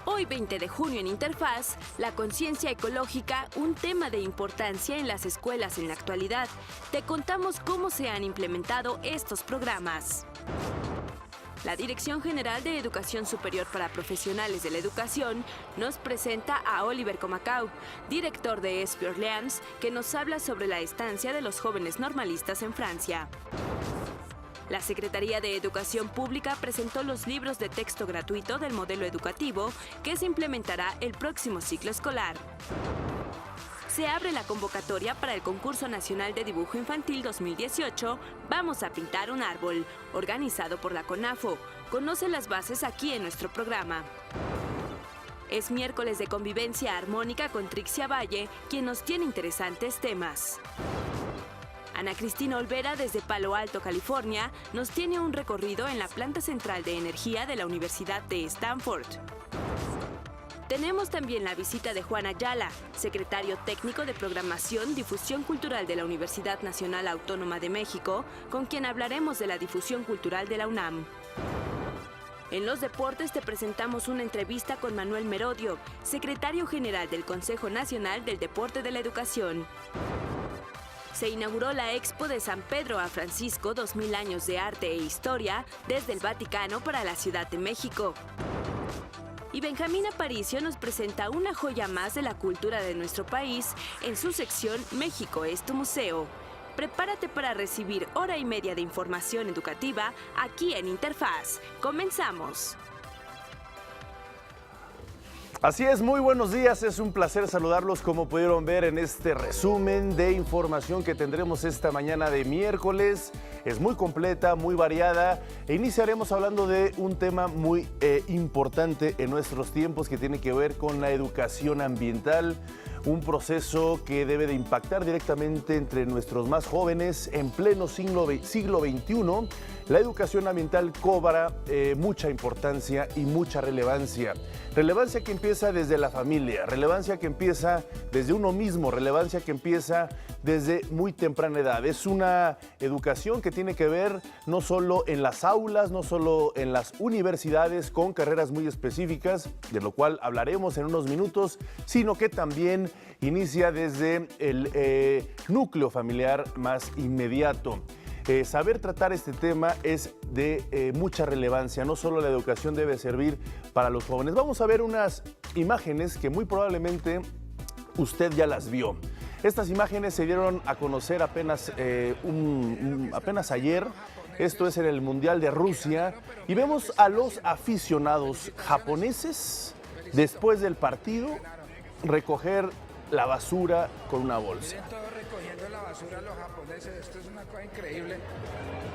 Hoy 20 de junio en Interfaz, la conciencia ecológica, un tema de importancia en las escuelas en la actualidad. Te contamos cómo se han implementado estos programas. La Dirección General de Educación Superior para Profesionales de la Educación nos presenta a Oliver Comacau, director de ESPI Orleans, que nos habla sobre la estancia de los jóvenes normalistas en Francia. La Secretaría de Educación Pública presentó los libros de texto gratuito del modelo educativo que se implementará el próximo ciclo escolar. Se abre la convocatoria para el Concurso Nacional de Dibujo Infantil 2018 Vamos a pintar un árbol, organizado por la CONAFO. Conoce las bases aquí en nuestro programa. Es miércoles de convivencia armónica con Trixia Valle, quien nos tiene interesantes temas. Ana Cristina Olvera, desde Palo Alto, California, nos tiene un recorrido en la planta central de energía de la Universidad de Stanford. Tenemos también la visita de Juan Ayala, secretario técnico de Programación Difusión Cultural de la Universidad Nacional Autónoma de México, con quien hablaremos de la difusión cultural de la UNAM. En los deportes te presentamos una entrevista con Manuel Merodio, secretario general del Consejo Nacional del Deporte de la Educación. Se inauguró la Expo de San Pedro a Francisco 2000 años de arte e historia desde el Vaticano para la Ciudad de México. Y Benjamín Aparicio nos presenta una joya más de la cultura de nuestro país en su sección México es tu museo. Prepárate para recibir hora y media de información educativa aquí en Interfaz. ¡Comenzamos! Así es, muy buenos días, es un placer saludarlos como pudieron ver en este resumen de información que tendremos esta mañana de miércoles. Es muy completa, muy variada e iniciaremos hablando de un tema muy importante en nuestros tiempos que tiene que ver con la educación ambiental. Un proceso que debe de impactar directamente entre nuestros más jóvenes en pleno siglo XXI. La educación ambiental cobra mucha importancia y mucha relevancia. Relevancia que empieza desde la familia, relevancia que empieza desde uno mismo, relevancia que empieza desde muy temprana edad. Es una educación que tiene que ver no solo en las aulas, no solo en las universidades con carreras muy específicas, de lo cual hablaremos en unos minutos, sino que también inicia desde el núcleo familiar más inmediato. Saber tratar este tema es de mucha relevancia, no solo la educación debe servir para los jóvenes. Vamos a ver unas imágenes que muy probablemente usted ya las vio. Estas imágenes se dieron a conocer apenas ayer. Esto es en el Mundial de Rusia y vemos a los aficionados japoneses después del partido recoger la basura con una bolsa. Todos recogiendo la basura los japoneses, esto es una cosa increíble.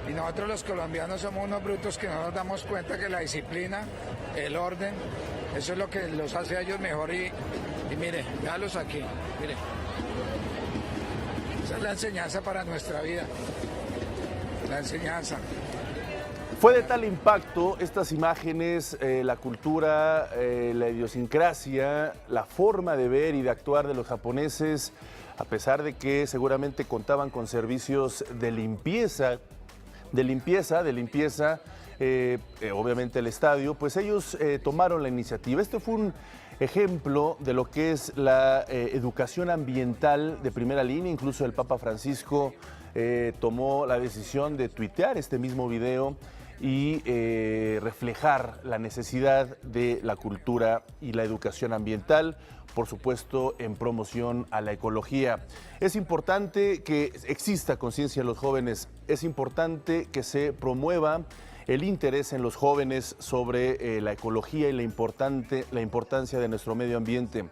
Y nosotros los colombianos somos unos brutos que no nos damos cuenta que la disciplina, el orden, eso es lo que los hace a ellos mejor y mire, véalos aquí, mire. Esa es la enseñanza para nuestra vida, la enseñanza. Fue de tal impacto estas imágenes, la cultura, la idiosincrasia, la forma de ver y de actuar de los japoneses, a pesar de que seguramente contaban con servicios de limpieza, obviamente el estadio, pues ellos tomaron la iniciativa. Este fue un ejemplo de lo que es la educación ambiental de primera línea. Incluso el Papa Francisco tomó la decisión de tuitear este mismo video y reflejar la necesidad de la cultura y la educación ambiental, por supuesto en promoción a la ecología. Es importante que exista conciencia en los jóvenes, es importante que se promueva el interés en los jóvenes sobre la ecología y la importancia de nuestro medio ambiente.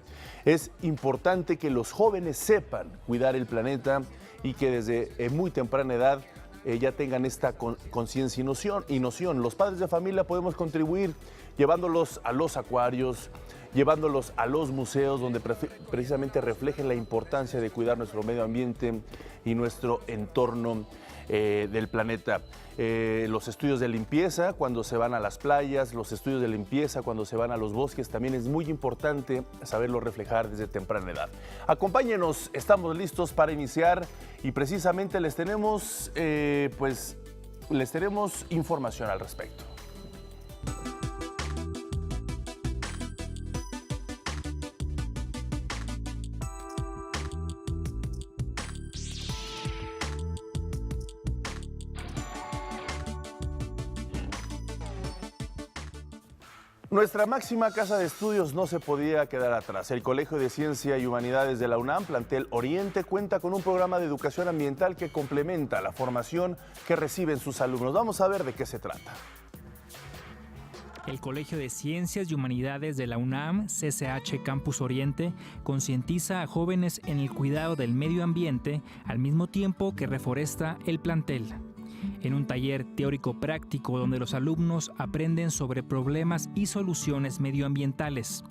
Es importante que los jóvenes sepan cuidar el planeta y que desde muy temprana edad ya tengan esta conciencia y noción. Los padres de familia podemos contribuir llevándolos a los acuarios, llevándolos a los museos donde precisamente reflejen la importancia de cuidar nuestro medio ambiente y nuestro entorno del planeta. Los estudios de limpieza cuando se van a las playas, los estudios de limpieza cuando se van a los bosques, también es muy importante saberlo reflejar desde temprana edad. Acompáñenos, estamos listos para iniciar y precisamente les tenemos información al respecto. Nuestra máxima casa de estudios no se podía quedar atrás. El Colegio de Ciencia y Humanidades de la UNAM, plantel Oriente, cuenta con un programa de educación ambiental que complementa la formación que reciben sus alumnos. Vamos a ver de qué se trata. El Colegio de Ciencias y Humanidades de la UNAM, CCH Campus Oriente, concientiza a jóvenes en el cuidado del medio ambiente al mismo tiempo que reforesta el plantel. En un taller teórico-práctico donde los alumnos aprenden sobre problemas y soluciones medioambientales.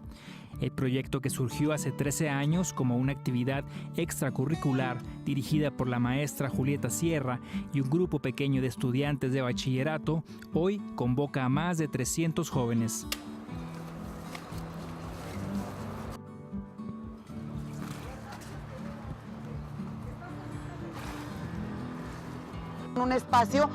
El proyecto, que surgió hace 13 años como una actividad extracurricular dirigida por la maestra Julieta Sierra y un grupo pequeño de estudiantes de bachillerato, hoy convoca a más de 300 jóvenes. Un espacio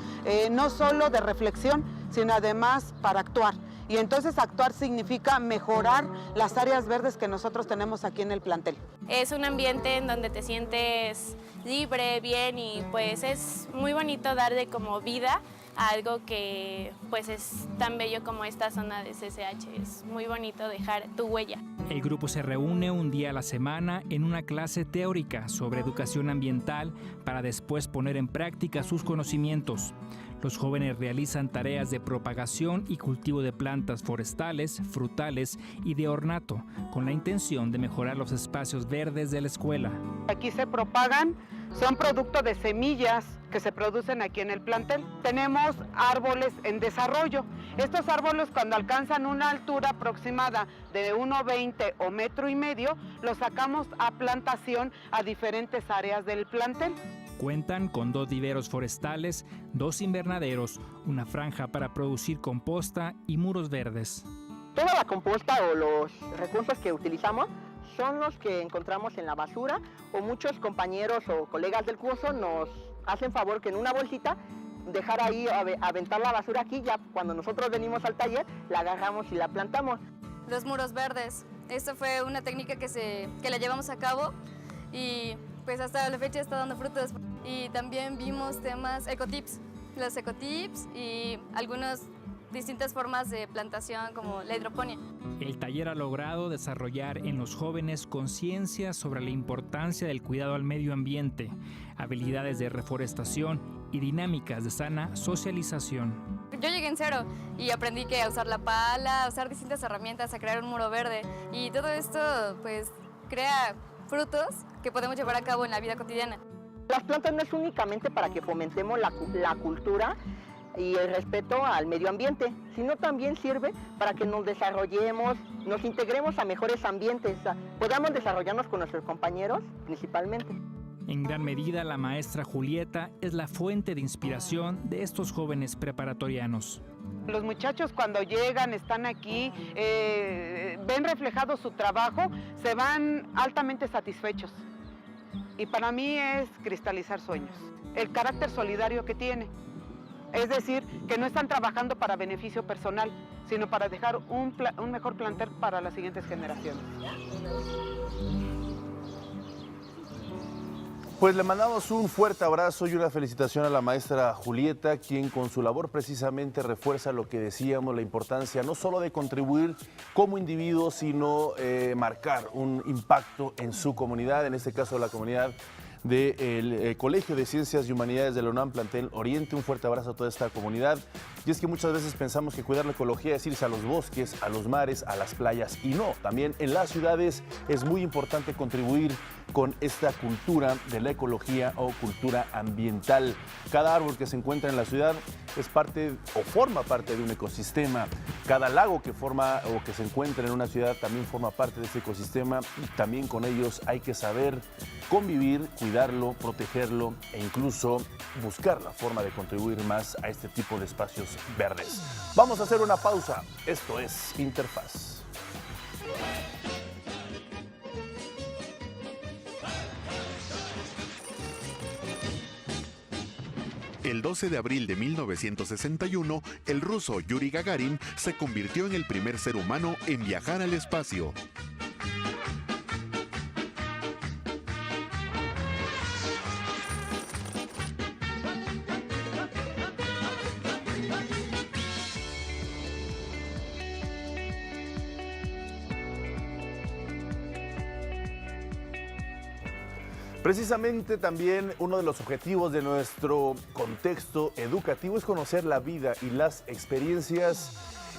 no solo de reflexión, sino además para actuar. Y entonces actuar significa mejorar las áreas verdes que nosotros tenemos aquí en el plantel. Es un ambiente en donde te sientes libre, bien, y pues es muy bonito darle como vida a algo que pues es tan bello como esta zona de CCH. Es muy bonito dejar tu huella. El grupo se reúne un día a la semana en una clase teórica sobre educación ambiental para después poner en práctica sus conocimientos. Los jóvenes realizan tareas de propagación y cultivo de plantas forestales, frutales y de ornato, con la intención de mejorar los espacios verdes de la escuela. Aquí se propagan, son producto de semillas que se producen aquí en el plantel. Tenemos árboles en desarrollo. Estos árboles, cuando alcanzan una altura aproximada de 1,20 o 1,5 metros, los sacamos a plantación a diferentes áreas del plantel. Cuentan con 2 viveros forestales, 2 invernaderos, una franja para producir composta y muros verdes. Toda la composta o los recursos que utilizamos son los que encontramos en la basura, o muchos compañeros o colegas del curso nos hacen favor que en una bolsita dejar ahí, aventar la basura aquí, ya cuando nosotros venimos al taller la agarramos y la plantamos. Los muros verdes, esta fue una técnica que la llevamos a cabo y pues hasta la fecha está dando frutos. Y también vimos temas ecotips, los ecotips y algunas distintas formas de plantación como la hidroponía. El taller ha logrado desarrollar en los jóvenes conciencia sobre la importancia del cuidado al medio ambiente, habilidades de reforestación y dinámicas de sana socialización. Yo llegué en cero y aprendí a usar la pala, a usar distintas herramientas, a crear un muro verde, y todo esto pues crea frutos que podemos llevar a cabo en la vida cotidiana. Las plantas no es únicamente para que fomentemos la cultura y el respeto al medio ambiente, sino también sirve para que nos desarrollemos, nos integremos a mejores ambientes, podamos desarrollarnos con nuestros compañeros principalmente. En gran medida, la maestra Julieta es la fuente de inspiración de estos jóvenes preparatorianos. Los muchachos cuando llegan, están aquí, ven reflejado su trabajo, se van altamente satisfechos. Y para mí es cristalizar sueños, el carácter solidario que tiene. Es decir, que no están trabajando para beneficio personal, sino para dejar un mejor plantel para las siguientes generaciones. Pues le mandamos un fuerte abrazo y una felicitación a la maestra Julieta, quien con su labor precisamente refuerza lo que decíamos, la importancia no solo de contribuir como individuo, sino marcar un impacto en su comunidad, en este caso la comunidad del Colegio de Ciencias y Humanidades de la UNAM, plantel Oriente. Un fuerte abrazo a toda esta comunidad. Y es que muchas veces pensamos que cuidar la ecología es irse a los bosques, a los mares, a las playas, y no, también en las ciudades es muy importante contribuir con esta cultura de la ecología o cultura ambiental. Cada árbol que se encuentra en la ciudad es parte o forma parte de un ecosistema. Cada lago que forma o que se encuentra en una ciudad también forma parte de ese ecosistema, y también con ellos hay que saber convivir, cuidarlo, protegerlo e incluso buscar la forma de contribuir más a este tipo de espacios verdes. Vamos a hacer una pausa. Esto es Interfaz. El 12 de abril de 1961, el ruso Yuri Gagarin se convirtió en el primer ser humano en viajar al espacio. Precisamente también uno de los objetivos de nuestro contexto educativo es conocer la vida y las experiencias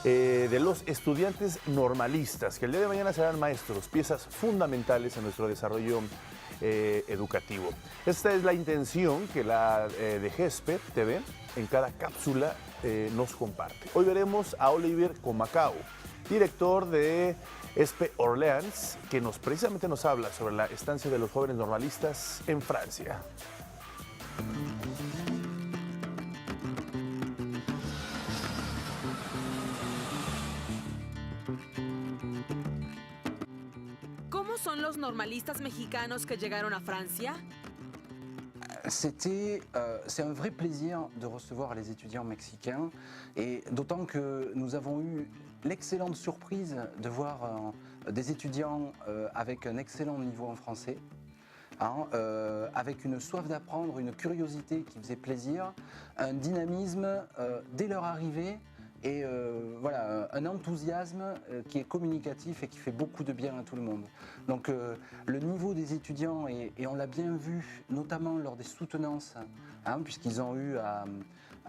de los estudiantes normalistas, que el día de mañana serán maestros, piezas fundamentales en nuestro desarrollo educativo. Esta es la intención que la de GESPE TV en cada cápsula nos comparte. Hoy veremos a Olivier Comacao, director de ESPE Orléans, que precisamente nos habla sobre la estancia de los jóvenes normalistas en Francia. ¿Cómo son los normalistas mexicanos que llegaron a Francia? C'est un vrai plaisir de recevoir les étudiants mexicains, et d'autant que nous avons eu l'excellente surprise de voir des étudiants avec un excellent niveau en français, avec une soif d'apprendre, une curiosité qui faisait plaisir, un dynamisme dès leur arrivée, et voilà, un enthousiasme qui est communicatif et qui fait beaucoup de bien à tout le monde. Donc le niveau des étudiants, et on l'a bien vu, notamment lors des soutenances, puisqu'ils ont eu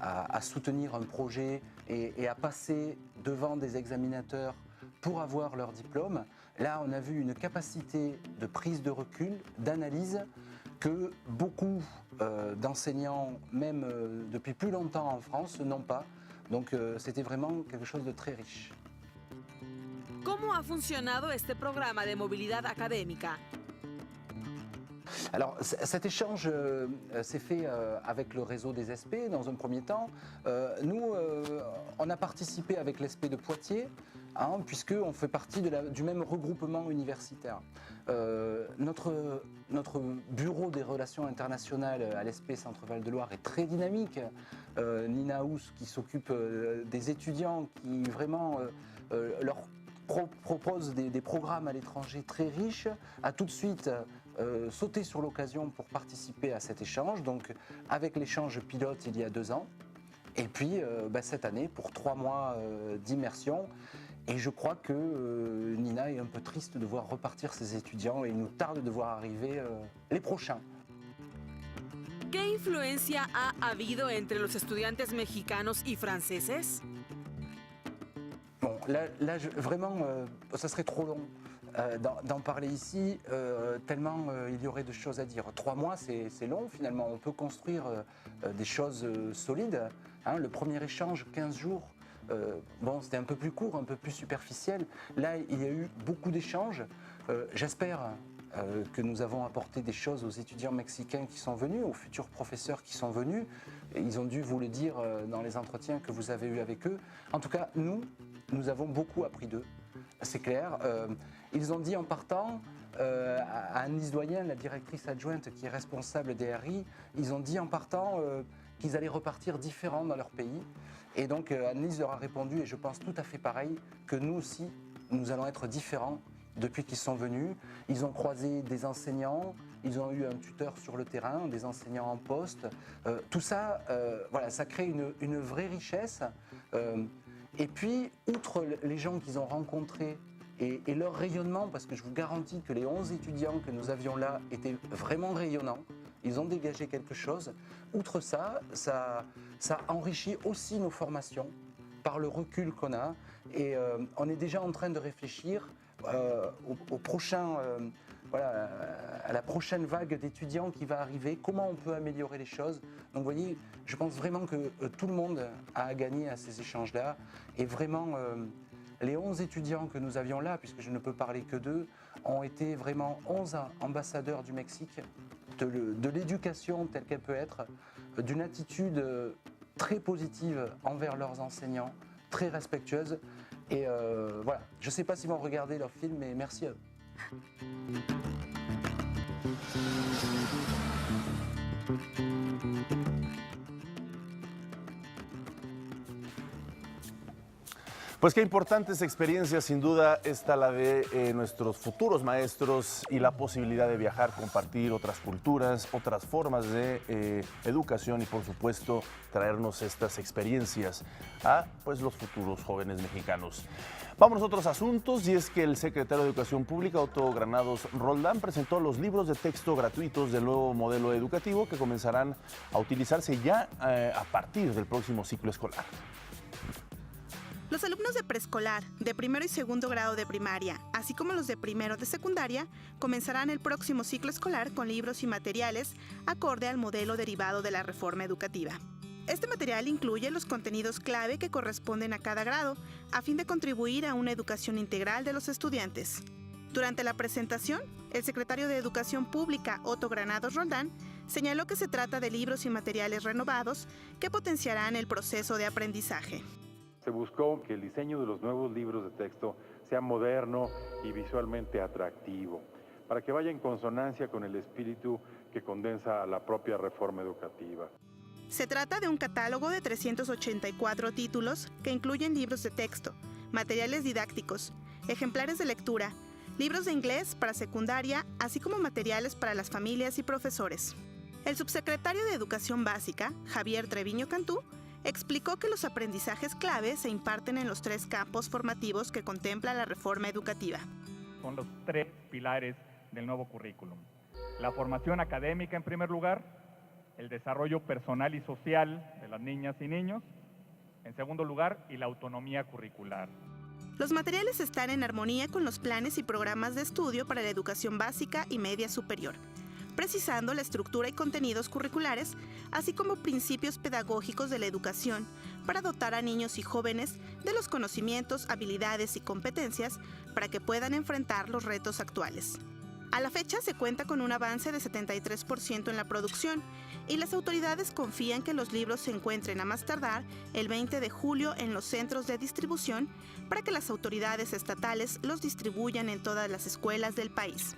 à soutenir un projet et à passer devant des examinateurs pour avoir leur diplôme. Là, on a vu une capacité de prise de recul, d'analyse, que beaucoup d'enseignants, même depuis plus longtemps en France, n'ont pas. Donc c'était vraiment quelque chose de très riche. ¿Cómo ha funcionado este programa de movilidad académica? Alors cet échange s'est fait avec le réseau des SP dans un premier temps. Nous, on a participé avec l'ESP de Poitiers, puisqu'on fait partie du même regroupement universitaire. Notre bureau des relations internationales à l'ESP Centre-Val de Loire est très dynamique. Nina Hous, qui s'occupe des étudiants, qui vraiment leur propose des programmes à l'étranger très riches, a tout de suite sauté sur l'occasion pour participer à cet échange, donc avec l'échange pilote il y a 2 ans, et puis cette année pour 3 mois d'immersion. Et je crois que Nina est un peu triste de voir repartir ses étudiants, et il nous tarde de voir arriver les prochains. ¿Qué influencia ha habido entre los estudiantes mexicanos y franceses? Bon, là vraiment, ça serait trop long d'en parler ici, tellement il y aurait de choses à dire. 3 mois, c'est long finalement. On peut construire des choses solides. Le premier échange, 15 jours, c'était un peu plus court, un peu plus superficiel. Là, il y a eu beaucoup d'échanges. J'espère que nous avons apporté des choses aux étudiants mexicains qui sont venus, aux futurs professeurs qui sont venus. Ils ont dû vous le dire dans les entretiens que vous avez eus avec eux. En tout cas, nous avons beaucoup appris d'eux, c'est clair. Ils ont dit en partant, à Annelise Doyen, la directrice adjointe qui est responsable des RI, ils ont dit en partant qu'ils allaient repartir différents dans leur pays. Et donc Annelise leur a répondu, et je pense tout à fait pareil, que nous aussi, nous allons être différents depuis qu'ils sont venus. Ils ont croisé des enseignants, ils ont eu un tuteur sur le terrain, des enseignants en poste. Tout ça, voilà, ça crée une vraie richesse. Et puis, outre les gens qu'ils ont rencontrés et leur rayonnement, parce que je vous garantis que les 11 étudiants que nous avions là étaient vraiment rayonnants, ils ont dégagé quelque chose. Outre ça, ça enrichit aussi nos formations par le recul qu'on a. Et on est déjà en train de réfléchir au prochain, à la prochaine vague d'étudiants qui va arriver, comment on peut améliorer les choses. Donc vous voyez, je pense vraiment que tout le monde a à gagner à ces échanges-là. Et vraiment, les 11 étudiants que nous avions là, puisque je ne peux parler que d'eux, ont été vraiment 11 ambassadeurs du Mexique, de l'éducation telle qu'elle peut être, d'une attitude très positive envers leurs enseignants, très respectueuse. Et voilà, je ne sais pas s'ils vont regarder leur film, mais merci à eux. Pues qué importantes experiencias, sin duda, esta la de nuestros futuros maestros y la posibilidad de viajar, compartir otras culturas, otras formas de educación y, por supuesto, traernos estas experiencias a pues, los futuros jóvenes mexicanos. Vamos a otros asuntos, y es que el secretario de Educación Pública, Otto Granados Roldán, presentó los libros de texto gratuitos del nuevo modelo educativo que comenzarán a utilizarse ya a partir del próximo ciclo escolar. Los alumnos de preescolar, de primero y segundo grado de primaria, así como los de primero de secundaria, comenzarán el próximo ciclo escolar con libros y materiales acorde al modelo derivado de la reforma educativa. Este material incluye los contenidos clave que corresponden a cada grado, a fin de contribuir a una educación integral de los estudiantes. Durante la presentación, el secretario de Educación Pública, Otto Granados Roldán, señaló que se trata de libros y materiales renovados que potenciarán el proceso de aprendizaje. Se buscó que el diseño de los nuevos libros de texto sea moderno y visualmente atractivo, para que vaya en consonancia con el espíritu que condensa la propia reforma educativa. Se trata de un catálogo de 384 títulos que incluyen libros de texto, materiales didácticos, ejemplares de lectura, libros de inglés para secundaria, así como materiales para las familias y profesores. El subsecretario de Educación Básica, Javier Treviño Cantú, explicó que los aprendizajes clave se imparten en los 3 campos formativos que contempla la reforma educativa. Son los 3 pilares del nuevo currículum. La formación académica en primer lugar, el desarrollo personal y social de las niñas y niños, en segundo lugar, y la autonomía curricular. Los materiales están en armonía con los planes y programas de estudio para la educación básica y media superior, precisando la estructura y contenidos curriculares, así como principios pedagógicos de la educación, para dotar a niños y jóvenes de los conocimientos, habilidades y competencias para que puedan enfrentar los retos actuales. A la fecha se cuenta con un avance de 73% en la producción, y las autoridades confían que los libros se encuentren a más tardar el 20 de julio en los centros de distribución para que las autoridades estatales los distribuyan en todas las escuelas del país.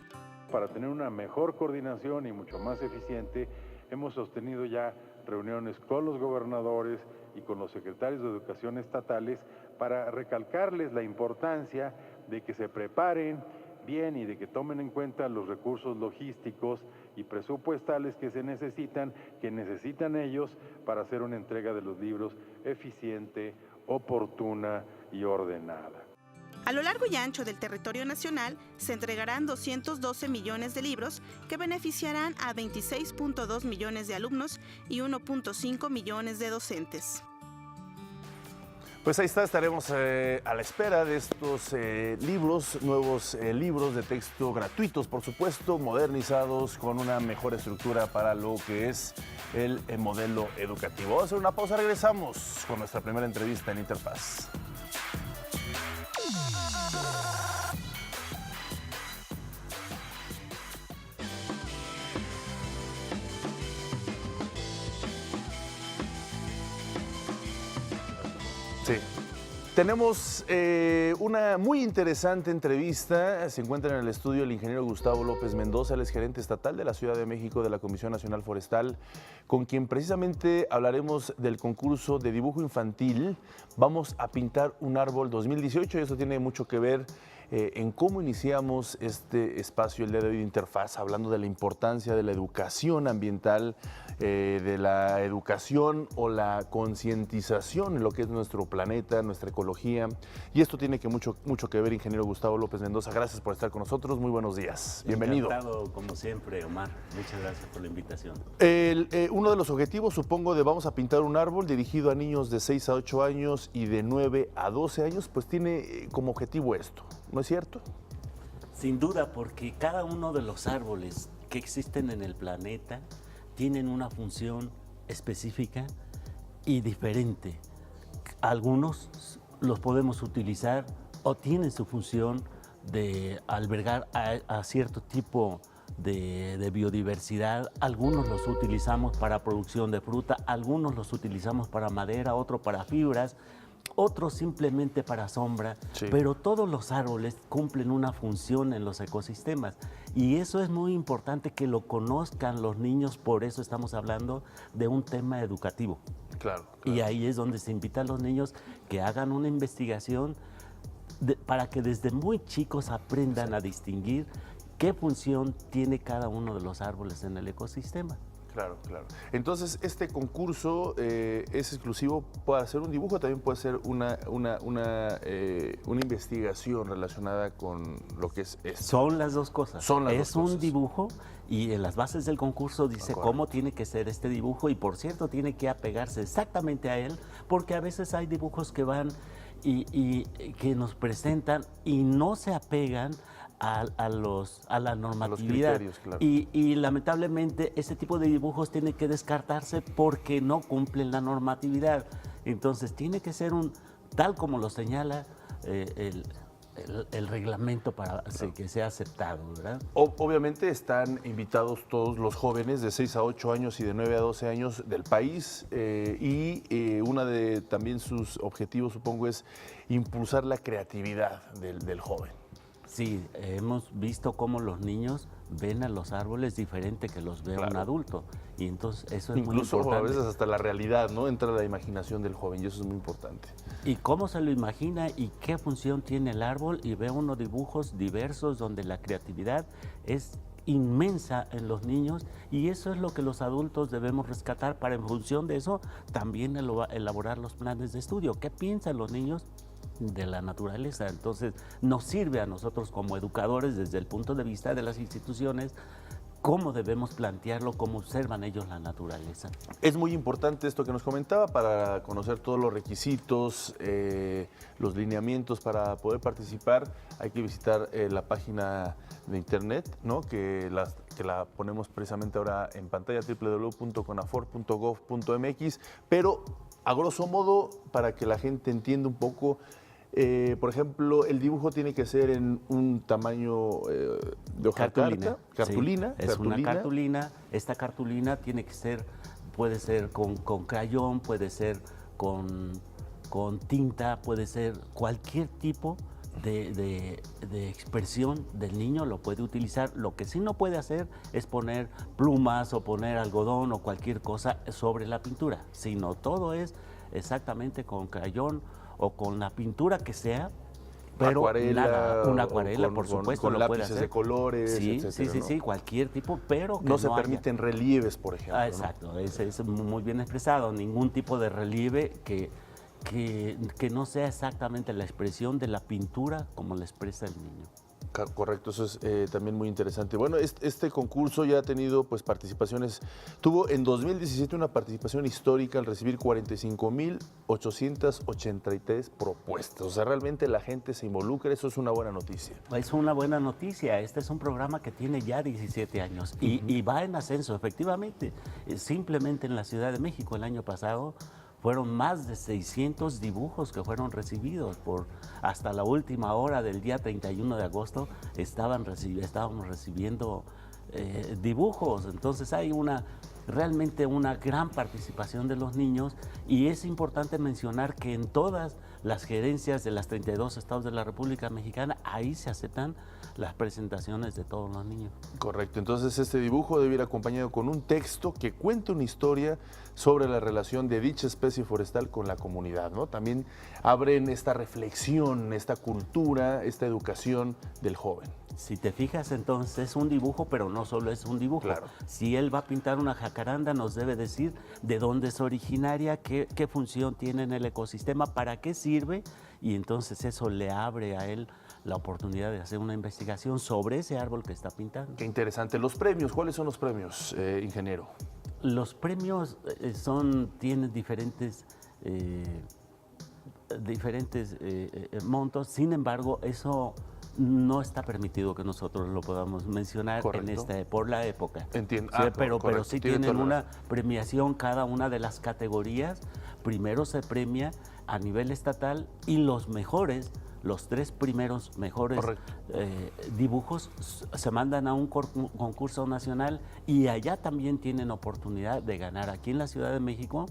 Para tener una mejor coordinación y mucho más eficiente, hemos sostenido ya reuniones con los gobernadores y con los secretarios de educación estatales para recalcarles la importancia de que se preparen bien y de que tomen en cuenta los recursos logísticos y presupuestales que necesitan ellos para hacer una entrega de los libros eficiente, oportuna y ordenada. A lo largo y ancho del territorio nacional se entregarán 212 millones de libros que beneficiarán a 26.2 millones de alumnos y 1.5 millones de docentes. Pues ahí está, estaremos a la espera de estos nuevos libros de texto gratuitos, por supuesto, modernizados con una mejor estructura para lo que es el modelo educativo. Vamos a hacer una pausa, regresamos con nuestra primera entrevista en Interfaz. Sí. Tenemos una muy interesante entrevista. Se encuentra en el estudio el ingeniero Gustavo López Mendoza, él es gerente estatal de la Ciudad de México de la Comisión Nacional Forestal, con quien precisamente hablaremos del concurso de dibujo infantil Vamos a pintar un árbol 2018, y eso tiene mucho que ver en cómo iniciamos este espacio el día de hoy de Interfaz, hablando de la importancia de la educación ambiental, de la educación o la concientización en lo que es nuestro planeta, nuestra ecología. Y esto tiene mucho que ver, ingeniero Gustavo López Mendoza. Gracias por estar con nosotros. Muy buenos días. Bienvenido. Encantado, como siempre, Omar. Muchas gracias por la invitación. Uno de los objetivos, supongo, de Vamos a pintar un árbol, dirigido a niños de 6 a 8 años y de 9 a 12 años, pues tiene como objetivo esto. ¿No es cierto? Sin duda, porque cada uno de los árboles que existen en el planeta tienen una función específica y diferente. Algunos los podemos utilizar o tienen su función de albergar a cierto tipo de biodiversidad. Algunos los utilizamos para producción de fruta, algunos los utilizamos para madera, otros para fibras, otros simplemente para sombra, sí. Pero todos los árboles cumplen una función en los ecosistemas, y eso es muy importante que lo conozcan los niños. Por eso estamos hablando de un tema educativo. Claro. Y ahí es donde se invita a los niños que hagan una investigación para que desde muy chicos aprendan a distinguir qué función tiene cada uno de los árboles en el ecosistema. Claro, claro. Entonces, este concurso es exclusivo, puede ser un dibujo, también puede ser una investigación relacionada con lo que es esto. Son las dos cosas. Es un dibujo y en las bases del concurso dice cómo tiene que ser este dibujo y, por cierto, tiene que apegarse exactamente a él, porque a veces hay dibujos que van y que nos presentan y no se apegan a la normatividad. Criterios, claro. Y lamentablemente ese tipo de dibujos tiene que descartarse porque no cumplen la normatividad. Entonces tiene que ser tal como lo señala el reglamento para que sea aceptado, ¿verdad? Obviamente están invitados todos los jóvenes de 6 a 8 años y de 9 a 12 años del país y una de también sus objetivos, supongo, es impulsar la creatividad del joven. Sí, hemos visto cómo los niños ven a los árboles diferente que los ve un adulto. Y entonces eso es muy importante. Incluso a veces hasta la realidad, ¿no? Entra la imaginación del joven y eso es muy importante. Y cómo se lo imagina y qué función tiene el árbol, y ve unos dibujos diversos donde la creatividad es inmensa en los niños, y eso es lo que los adultos debemos rescatar para, en función de eso, también elaborar los planes de estudio. ¿Qué piensan los niños de la naturaleza? Entonces nos sirve a nosotros como educadores desde el punto de vista de las instituciones cómo debemos plantearlo, cómo observan ellos la naturaleza. Es muy importante esto que nos comentaba para conocer todos los requisitos, los lineamientos para poder participar. Hay que visitar la página de internet, ¿no? que la ponemos precisamente ahora en pantalla, www.conafor.gov.mx, pero a grosso modo, para que la gente entienda un poco, por ejemplo, el dibujo tiene que ser en un tamaño de hoja cartulina. Cartulina. Sí, es una cartulina. Esta cartulina tiene que ser, puede ser con crayón, puede ser con tinta, puede ser cualquier tipo de expresión del niño lo puede utilizar. Lo que sí no puede hacer es poner plumas o poner algodón o cualquier cosa sobre la pintura, sino todo es exactamente con crayón o con la pintura que sea, pero una acuarela, por supuesto, con lo puede lápices hacer. de colores, sí, etcétera, sí, cualquier tipo, pero que no se permiten relieves, por ejemplo. Exacto, es muy bien expresado, ningún tipo de relieve que no sea exactamente la expresión de la pintura como la expresa el niño. Correcto, eso es también muy interesante. Bueno, este concurso ya ha tenido pues participaciones, tuvo en 2017 una participación histórica al recibir 45,883 propuestas. O sea, realmente la gente se involucra, eso es una buena noticia. Es una buena noticia, este es un programa que tiene ya 17 años y va en ascenso, efectivamente. Simplemente en la Ciudad de México el año pasado fueron más de 600 dibujos que fueron recibidos. Hasta la última hora del día 31 de agosto estábamos recibiendo dibujos. Entonces hay realmente una gran participación de los niños, y es importante mencionar que en todas las gerencias de las 32 estados de la República Mexicana, ahí se aceptan las presentaciones de todos los niños. Correcto, entonces este dibujo debe ir acompañado con un texto que cuente una historia sobre la relación de dicha especie forestal con la comunidad, ¿no? También abren esta reflexión, esta cultura, esta educación del joven. Si te fijas, entonces es un dibujo, pero no solo es un dibujo. Claro. Si él va a pintar una jacaranda, nos debe decir de dónde es originaria, qué función tiene en el ecosistema, para qué sirve, y entonces eso le abre a él la oportunidad de hacer una investigación sobre ese árbol que está pintando. Qué interesante. Los premios, ¿cuáles son los premios, ingeniero? Los premios tienen diferentes montos, sin embargo, eso no está permitido que nosotros lo podamos mencionar. Correcto. Por la época. Entiendo. Sí, pero sí tienen una razón. premiación cada una de las categorías. Primero se premia a nivel estatal y los 3 primeros mejores dibujos se mandan a un concurso nacional, y allá también tienen oportunidad de ganar. Aquí en la Ciudad de México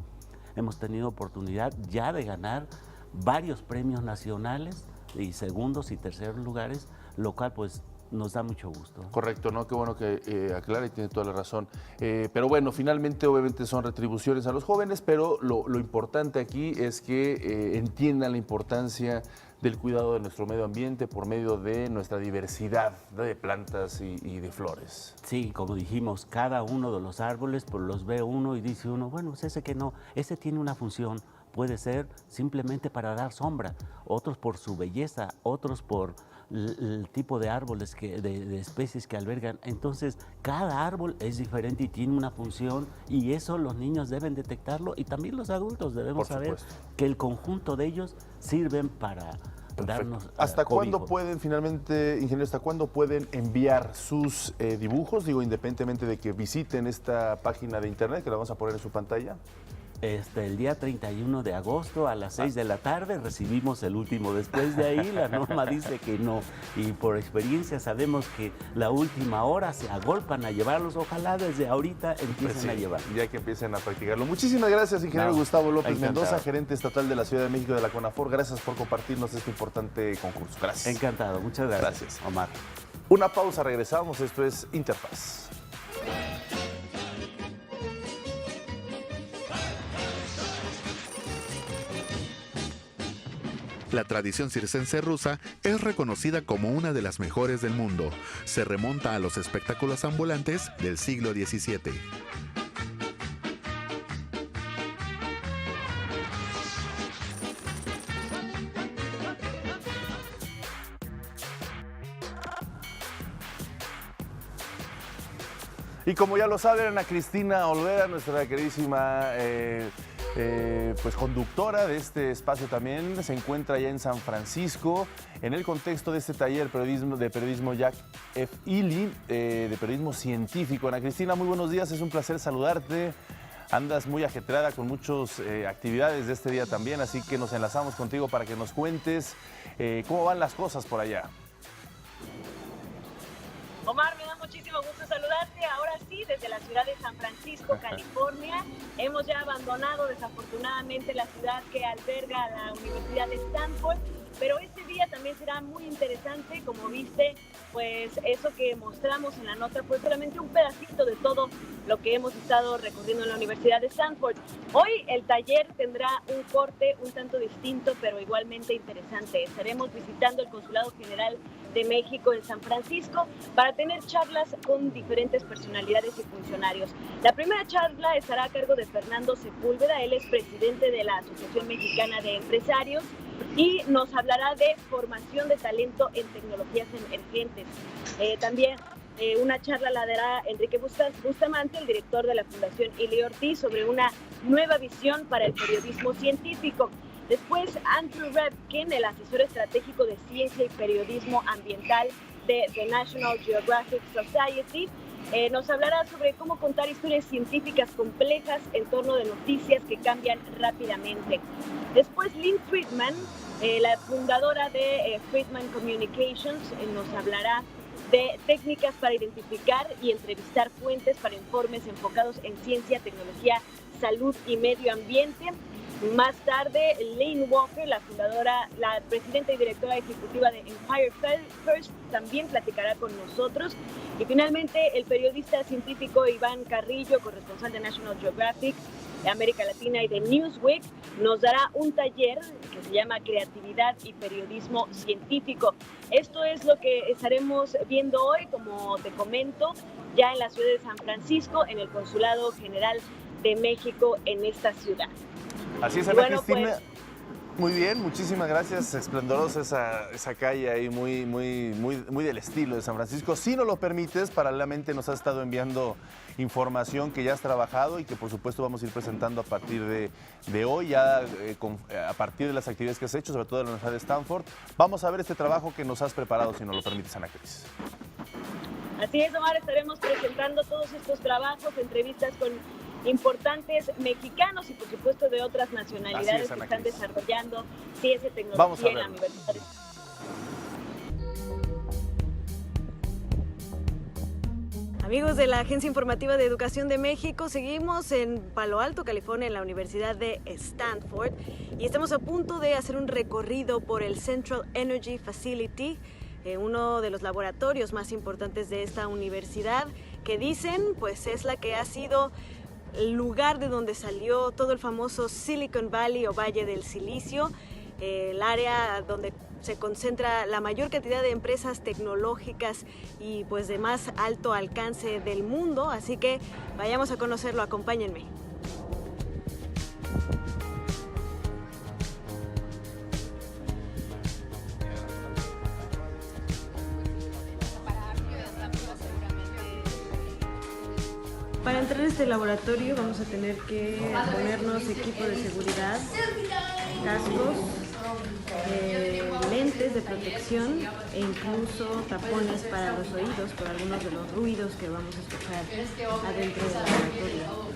hemos tenido oportunidad ya de ganar varios premios nacionales y segundos y terceros lugares, lo cual pues nos da mucho gusto. Correcto, ¿no? Qué bueno que aclara y tiene toda la razón. Pero bueno, finalmente obviamente son retribuciones a los jóvenes, pero lo importante aquí es que entiendan la importancia del cuidado de nuestro medio ambiente por medio de nuestra diversidad de plantas y de flores. Sí, como dijimos, cada uno de los árboles pues los ve uno y dice uno, bueno, pues ese que no, ese tiene una función, puede ser simplemente para dar sombra, otros por su belleza, otros por el tipo de árboles, de especies que albergan. Entonces, cada árbol es diferente y tiene una función y eso los niños deben detectarlo y también los adultos debemos saber que el conjunto de ellos sirven para darnos ¿Hasta cobijo. cuándo pueden finalmente, ingeniero, hasta cuándo pueden enviar sus dibujos? Digo, independientemente de que visiten esta página de internet que la vamos a poner en su pantalla. El día 31 de agosto a las 6 de la tarde recibimos el último. Después de ahí la norma dice que no. Y por experiencia sabemos que la última hora se agolpan a llevarlos. Ojalá desde ahorita empiecen a llevar. Ya que empiecen a practicarlo. Muchísimas gracias, ingeniero Gustavo López Mendoza, gerente estatal de la Ciudad de México de la CONAFOR. Gracias por compartirnos este importante concurso. Gracias. Encantado. Muchas gracias. Gracias, Omar. Una pausa, regresamos. Esto es Interfaz. La tradición circense rusa es reconocida como una de las mejores del mundo. Se remonta a los espectáculos ambulantes del siglo XVII. Y como ya lo saben, Ana Cristina Olvera, nuestra queridísima pues conductora de este espacio también, se encuentra ya en San Francisco en el contexto de este taller de periodismo Jack F. Illy, de periodismo científico. Ana Cristina, muy buenos días, es un placer saludarte. Andas muy ajetreada con muchas actividades de este día también, así que nos enlazamos contigo para que nos cuentes cómo van las cosas por allá. Omar, me da muchísimo gusto saludarte. Ahora sí, desde la ciudad de San Francisco, California. Hemos ya abandonado desafortunadamente la ciudad que alberga la Universidad de Stanford, pero este día también será muy interesante. Como viste, pues eso que mostramos en la nota fue solamente un pedacito de todo lo que hemos estado recorriendo en la Universidad de Stanford. Hoy el taller tendrá un corte un tanto distinto, pero igualmente interesante. Estaremos visitando el Consulado General de México en San Francisco para tener charlas con diferentes personalidades y funcionarios. La primera charla estará a cargo de Fernando Sepúlveda, él es presidente de la Asociación Mexicana de Empresarios y nos hablará de formación de talento en tecnologías emergentes. También una charla la dará Enrique Bustamante, el director de la Fundación Ili Ortiz, sobre una nueva visión para el periodismo científico. Después, Andrew Revkin, el asesor estratégico de ciencia y periodismo ambiental de The National Geographic Society, nos hablará sobre cómo contar historias científicas complejas en torno de noticias que cambian rápidamente. Después, Lynn Friedman, la fundadora de Friedman Communications, nos hablará de técnicas para identificar y entrevistar fuentes para informes enfocados en ciencia, tecnología, salud y medio ambiente. Más tarde, Lane Walker, la presidenta y directora ejecutiva de Empire First, también platicará con nosotros. Y finalmente, el periodista científico Iván Carrillo, corresponsal de National Geographic, de América Latina y de Newsweek, nos dará un taller que se llama Creatividad y Periodismo Científico. Esto es lo que estaremos viendo hoy, como te comento, ya en la ciudad de San Francisco, en el Consulado General de México en esta ciudad. Así es, Ana Cristina. Pues, muy bien, muchísimas gracias. Esplendorosa esa calle ahí, muy del estilo de San Francisco. Si nos lo permites, paralelamente nos has estado enviando información que ya has trabajado y que por supuesto vamos a ir presentando a partir de hoy, ya a partir de las actividades que has hecho, sobre todo en la Universidad de Stanford. Vamos a ver este trabajo que nos has preparado, si nos lo permites, Ana Cris. Así es, Omar, estaremos presentando todos estos trabajos, entrevistas con importantes mexicanos y por supuesto de otras nacionalidades que están desarrollando ciencia y tecnología en la universidad. Amigos de la Agencia Informativa de Educación de México, seguimos en Palo Alto, California, en la Universidad de Stanford y estamos a punto de hacer un recorrido por el Central Energy Facility, uno de los laboratorios más importantes de esta universidad, que dicen pues es la que ha sido el lugar de donde salió todo el famoso Silicon Valley o Valle del Silicio, el área donde se concentra la mayor cantidad de empresas tecnológicas y pues de más alto alcance del mundo, así que vayamos a conocerlo, acompáñenme. Para entrar a este laboratorio vamos a tener que ponernos equipo de seguridad, cascos, lentes de protección e incluso tapones para los oídos por algunos de los ruidos que vamos a escuchar adentro del laboratorio.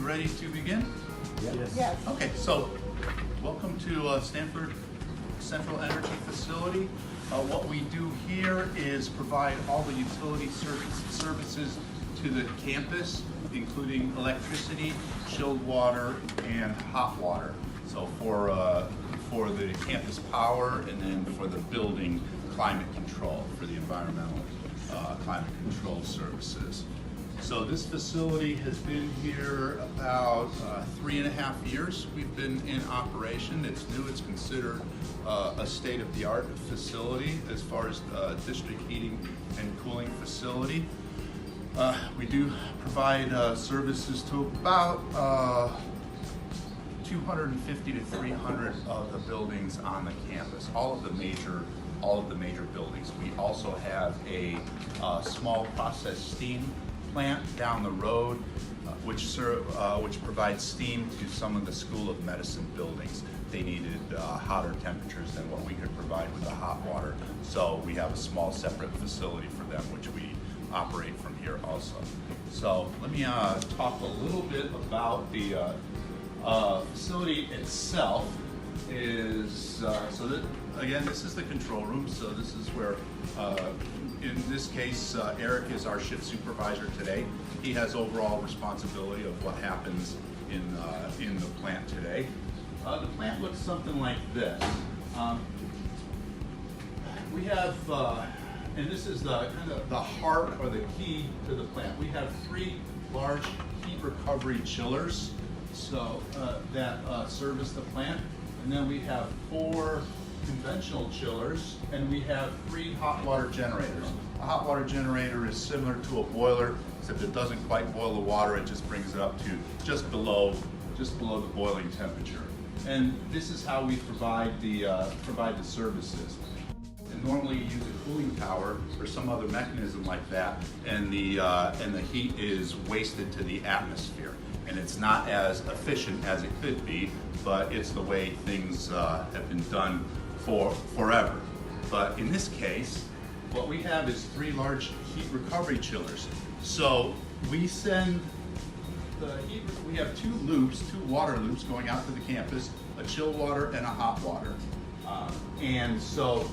Ready to begin? Yes. Okay, so welcome to Stanford Central Energy Facility. What we do here is provide all the utility services to the campus, including electricity, chilled water, and hot water. So for the campus power, and then for the building climate control, for the environmental climate control services. So this facility has been here about 3.5 years. We've been in operation. It's new. It's considered a state-of-the-art facility as far as district heating and cooling facility. We do provide services to about 250 to 300 of the buildings on the campus, all of the major buildings. We also have a small process steam plant down the road, which provides steam to some of the School of Medicine buildings. They needed hotter temperatures than what we could provide with the hot water, so we have a small separate facility for them, which we operate from here also. So let me talk a little bit about the facility itself. Again, this is the control room, so this is where in this case, Eric is our shift supervisor today. He has overall responsibility of what happens in the plant today. The plant looks something like this. We have, and this is the kind of the heart or the key to the plant. We have 3 large heat recovery chillers, so that service the plant, and then we have 4 conventional chillers, and we have 3 hot water generators. A hot water generator is similar to a boiler, except it doesn't quite boil the water, it just brings it up to just below the boiling temperature. And this is how we provide the services. And normally you use a cooling tower or some other mechanism like that, and the heat is wasted to the atmosphere. And it's not as efficient as it could be, but it's the way things have been done for forever. But in this case, what we have is 3 large heat recovery chillers. So we send the heat, we have 2 loops, 2 water loops going out to the campus, a chill water and a hot water. And so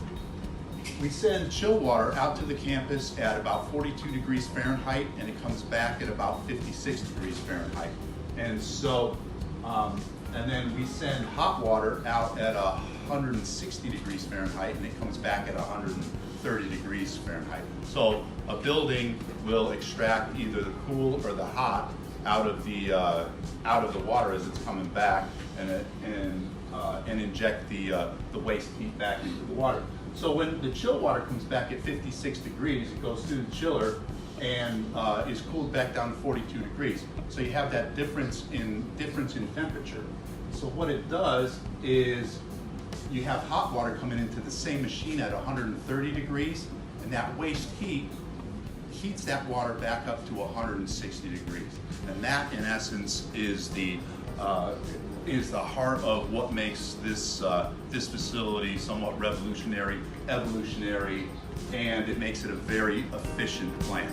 we send chill water out to the campus at about 42 degrees Fahrenheit, and it comes back at about 56 degrees Fahrenheit. And so, and then we send hot water out at 160 degrees Fahrenheit, and it comes back at 130 degrees Fahrenheit. So a building will extract either the cool or the hot out of the water as it's coming back, and inject the waste heat back into the water. So when the chill water comes back at 56 degrees, it goes through the chiller and is cooled back down to 42 degrees. So you have that difference in temperature. So what it does is you have hot water coming into the same machine at 130 degrees, and that waste heat heats that water back up to 160 degrees. And that, in essence, is the heart of what makes this facility somewhat revolutionary, evolutionary, and it makes it a very efficient plant.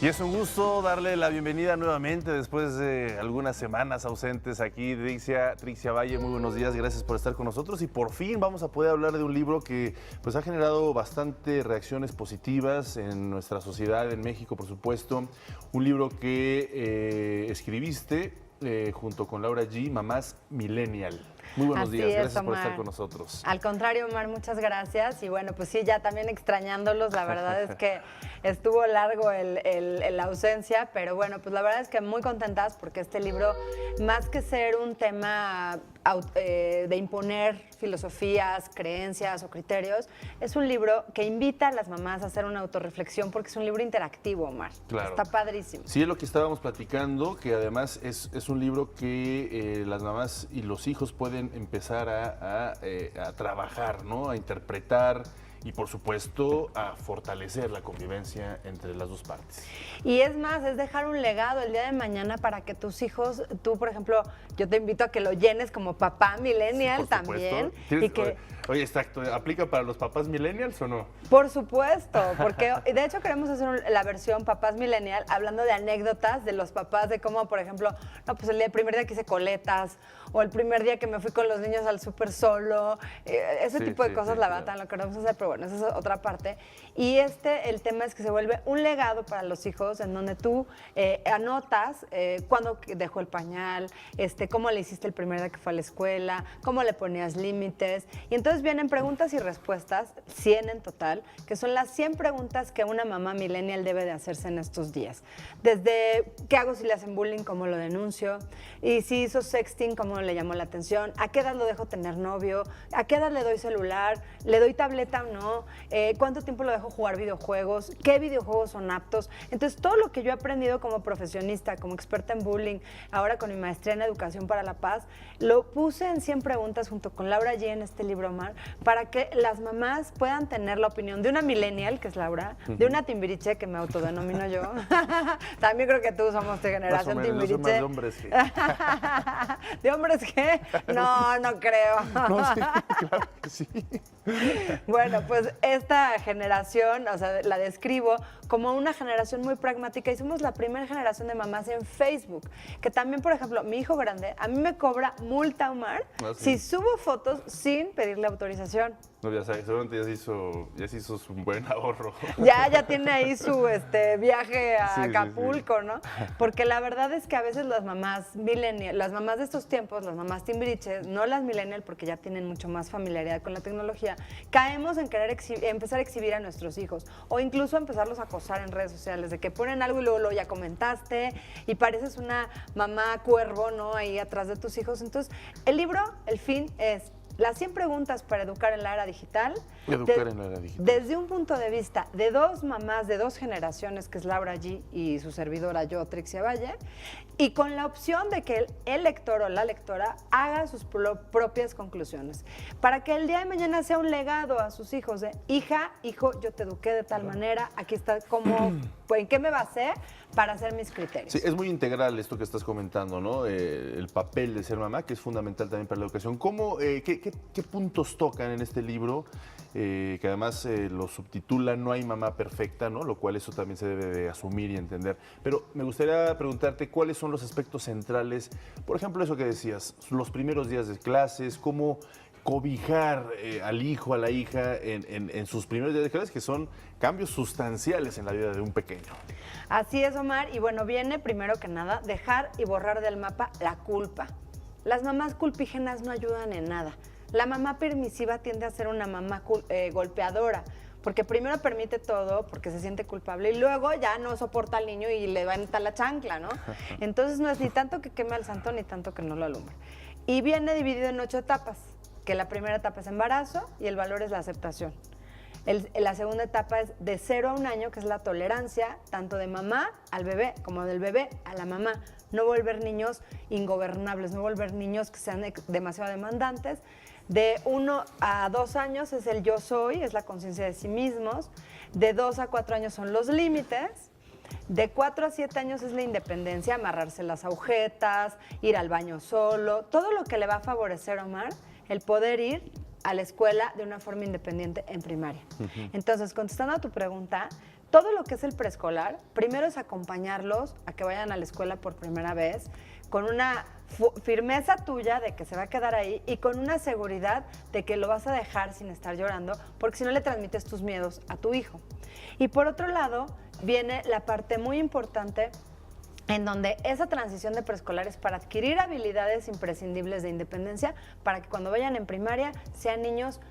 Y es un gusto darle la bienvenida nuevamente después de algunas semanas ausentes aquí. Trixia Valle, muy buenos días, gracias por estar con nosotros y por fin vamos a poder hablar de un libro que pues ha generado bastante reacciones positivas en nuestra sociedad, en México por supuesto. Un libro que escribiste junto con Laura G, Mamás Millennial. Muy buenos días, gracias por estar con nosotros. Al contrario, Omar, muchas gracias. Y bueno, pues sí, ya también extrañándolos, la verdad es que estuvo largo la ausencia, pero bueno, pues la verdad es que muy contentas porque este libro, más que ser un tema de imponer filosofías, creencias o criterios, es un libro que invita a las mamás a hacer una autorreflexión porque es un libro interactivo, Omar. Claro. Está padrísimo. Sí, es lo que estábamos platicando, que además es un libro que las mamás y los hijos pueden empezar a trabajar, ¿no? A interpretar y por supuesto a fortalecer la convivencia entre las dos partes. Y es más, es dejar un legado el día de mañana para que tus hijos, tú por ejemplo, yo te invito a que lo llenes como papá millennial también. Y que, oye, exacto, ¿aplica para los papás millennials o no? Por supuesto, porque de hecho queremos hacer la versión papás millennial hablando de anécdotas de los papás, de cómo, por ejemplo, no, pues el primer día que hice coletas o el primer día que me fui con los niños al súper solo, ese tipo de cosas, la verdad, lo queremos hacer, pero bueno, esa es otra parte. Y el tema es que se vuelve un legado para los hijos en donde tú anotas cuándo dejó el pañal, cómo le hiciste el primer día que fue a la escuela, cómo le ponías límites. Y entonces vienen preguntas y respuestas, 100 en total, que son las 100 preguntas que una mamá millennial debe de hacerse en estos días. Desde qué hago si le hacen bullying, cómo lo denuncio, y si hizo sexting, cómo le llamó la atención, a qué edad lo dejo tener novio, a qué edad le doy celular, le doy tableta o no, cuánto tiempo lo dejo jugar videojuegos, qué videojuegos son aptos. Entonces todo lo que yo he aprendido como profesionista, como experta en bullying, ahora con mi maestría en educación para la paz, lo puse en 100 preguntas junto con Laura G en este libro, Omar, para que las mamás puedan tener la opinión de una millennial, que es Laura, de una timbiriche, que me autodenomino yo. También creo que tú somos de generación timbiriche. Yo soy más de hombres que... ¿De hombres qué? No, no creo. No, sí, claro que sí. Bueno, pues esta generación, o sea, la describo como una generación muy pragmática y somos la primera generación de mamás en Facebook, que también, por ejemplo, mi hijo grande, a mí me cobra multa, Omar, si subo fotos sin pedirle autorización. No, ya sabes, seguramente ya se hizo un buen ahorro. Ya tiene ahí su viaje a Acapulco, ¿no? Porque la verdad es que a veces las mamás millennial, las mamás de estos tiempos, las mamás timbiriches, no las millennial porque ya tienen mucho más familiaridad con la tecnología, caemos en querer empezar a exhibir a nuestros hijos o incluso empezarlos a acosar en redes sociales, de que ponen algo y luego ya comentaste y pareces una mamá cuervo, ¿no? Ahí atrás de tus hijos. Entonces, el libro, el fin es las 100 preguntas para educar en la era digital. Desde un punto de vista de dos mamás de dos generaciones, que es Laura G y su servidora yo, Trixia Valle, y con la opción de que el lector o la lectora haga sus propias conclusiones, para que el día de mañana sea un legado a sus hijos de hija, hijo, yo te eduqué de tal manera, aquí está cómo, en qué me basé para hacer mis criterios. Sí, es muy integral esto que estás comentando, ¿no? El papel de ser mamá, que es fundamental también para la educación. ¿Cómo, qué puntos tocan en este libro? Que además lo subtitulan No hay mamá perfecta, ¿no? Lo cual eso también se debe de asumir y entender. Pero me gustaría preguntarte cuáles son los aspectos centrales, por ejemplo, eso que decías, los primeros días de clases, cómo cobijar al hijo, a la hija en sus primeros días de clases, que son cambios sustanciales en la vida de un pequeño. Así es, Omar, y bueno, viene primero que nada dejar y borrar del mapa la culpa. Las mamás culpígenas no ayudan en nada. La mamá permisiva tiende a ser una mamá golpeadora, porque primero permite todo porque se siente culpable y luego ya no soporta al niño y le va a entrar la chancla, ¿no? Entonces no es ni tanto que queme al santo ni tanto que no lo alumbre. Y viene dividido en 8 etapas, que la primera etapa es embarazo y el valor es la aceptación. La segunda etapa es de 0 a 1 año, que es la tolerancia, tanto de mamá al bebé como del bebé a la mamá. No volver niños ingobernables, no volver niños que sean demasiado demandantes. De 1 a 2 años es el yo soy, es la conciencia de sí mismos. De 2 a 4 años son los límites. De 4 a 7 años es la independencia, amarrarse las agujetas, ir al baño solo. Todo lo que le va a favorecer a Omar, el poder ir a la escuela de una forma independiente en primaria. Entonces, contestando a tu pregunta, todo lo que es el preescolar, primero es acompañarlos a que vayan a la escuela por primera vez, con una firmeza tuya de que se va a quedar ahí y con una seguridad de que lo vas a dejar sin estar llorando, porque si no le transmites tus miedos a tu hijo. Y por otro lado, viene la parte muy importante en donde esa transición de preescolar es para adquirir habilidades imprescindibles de independencia, para que cuando vayan en primaria sean niños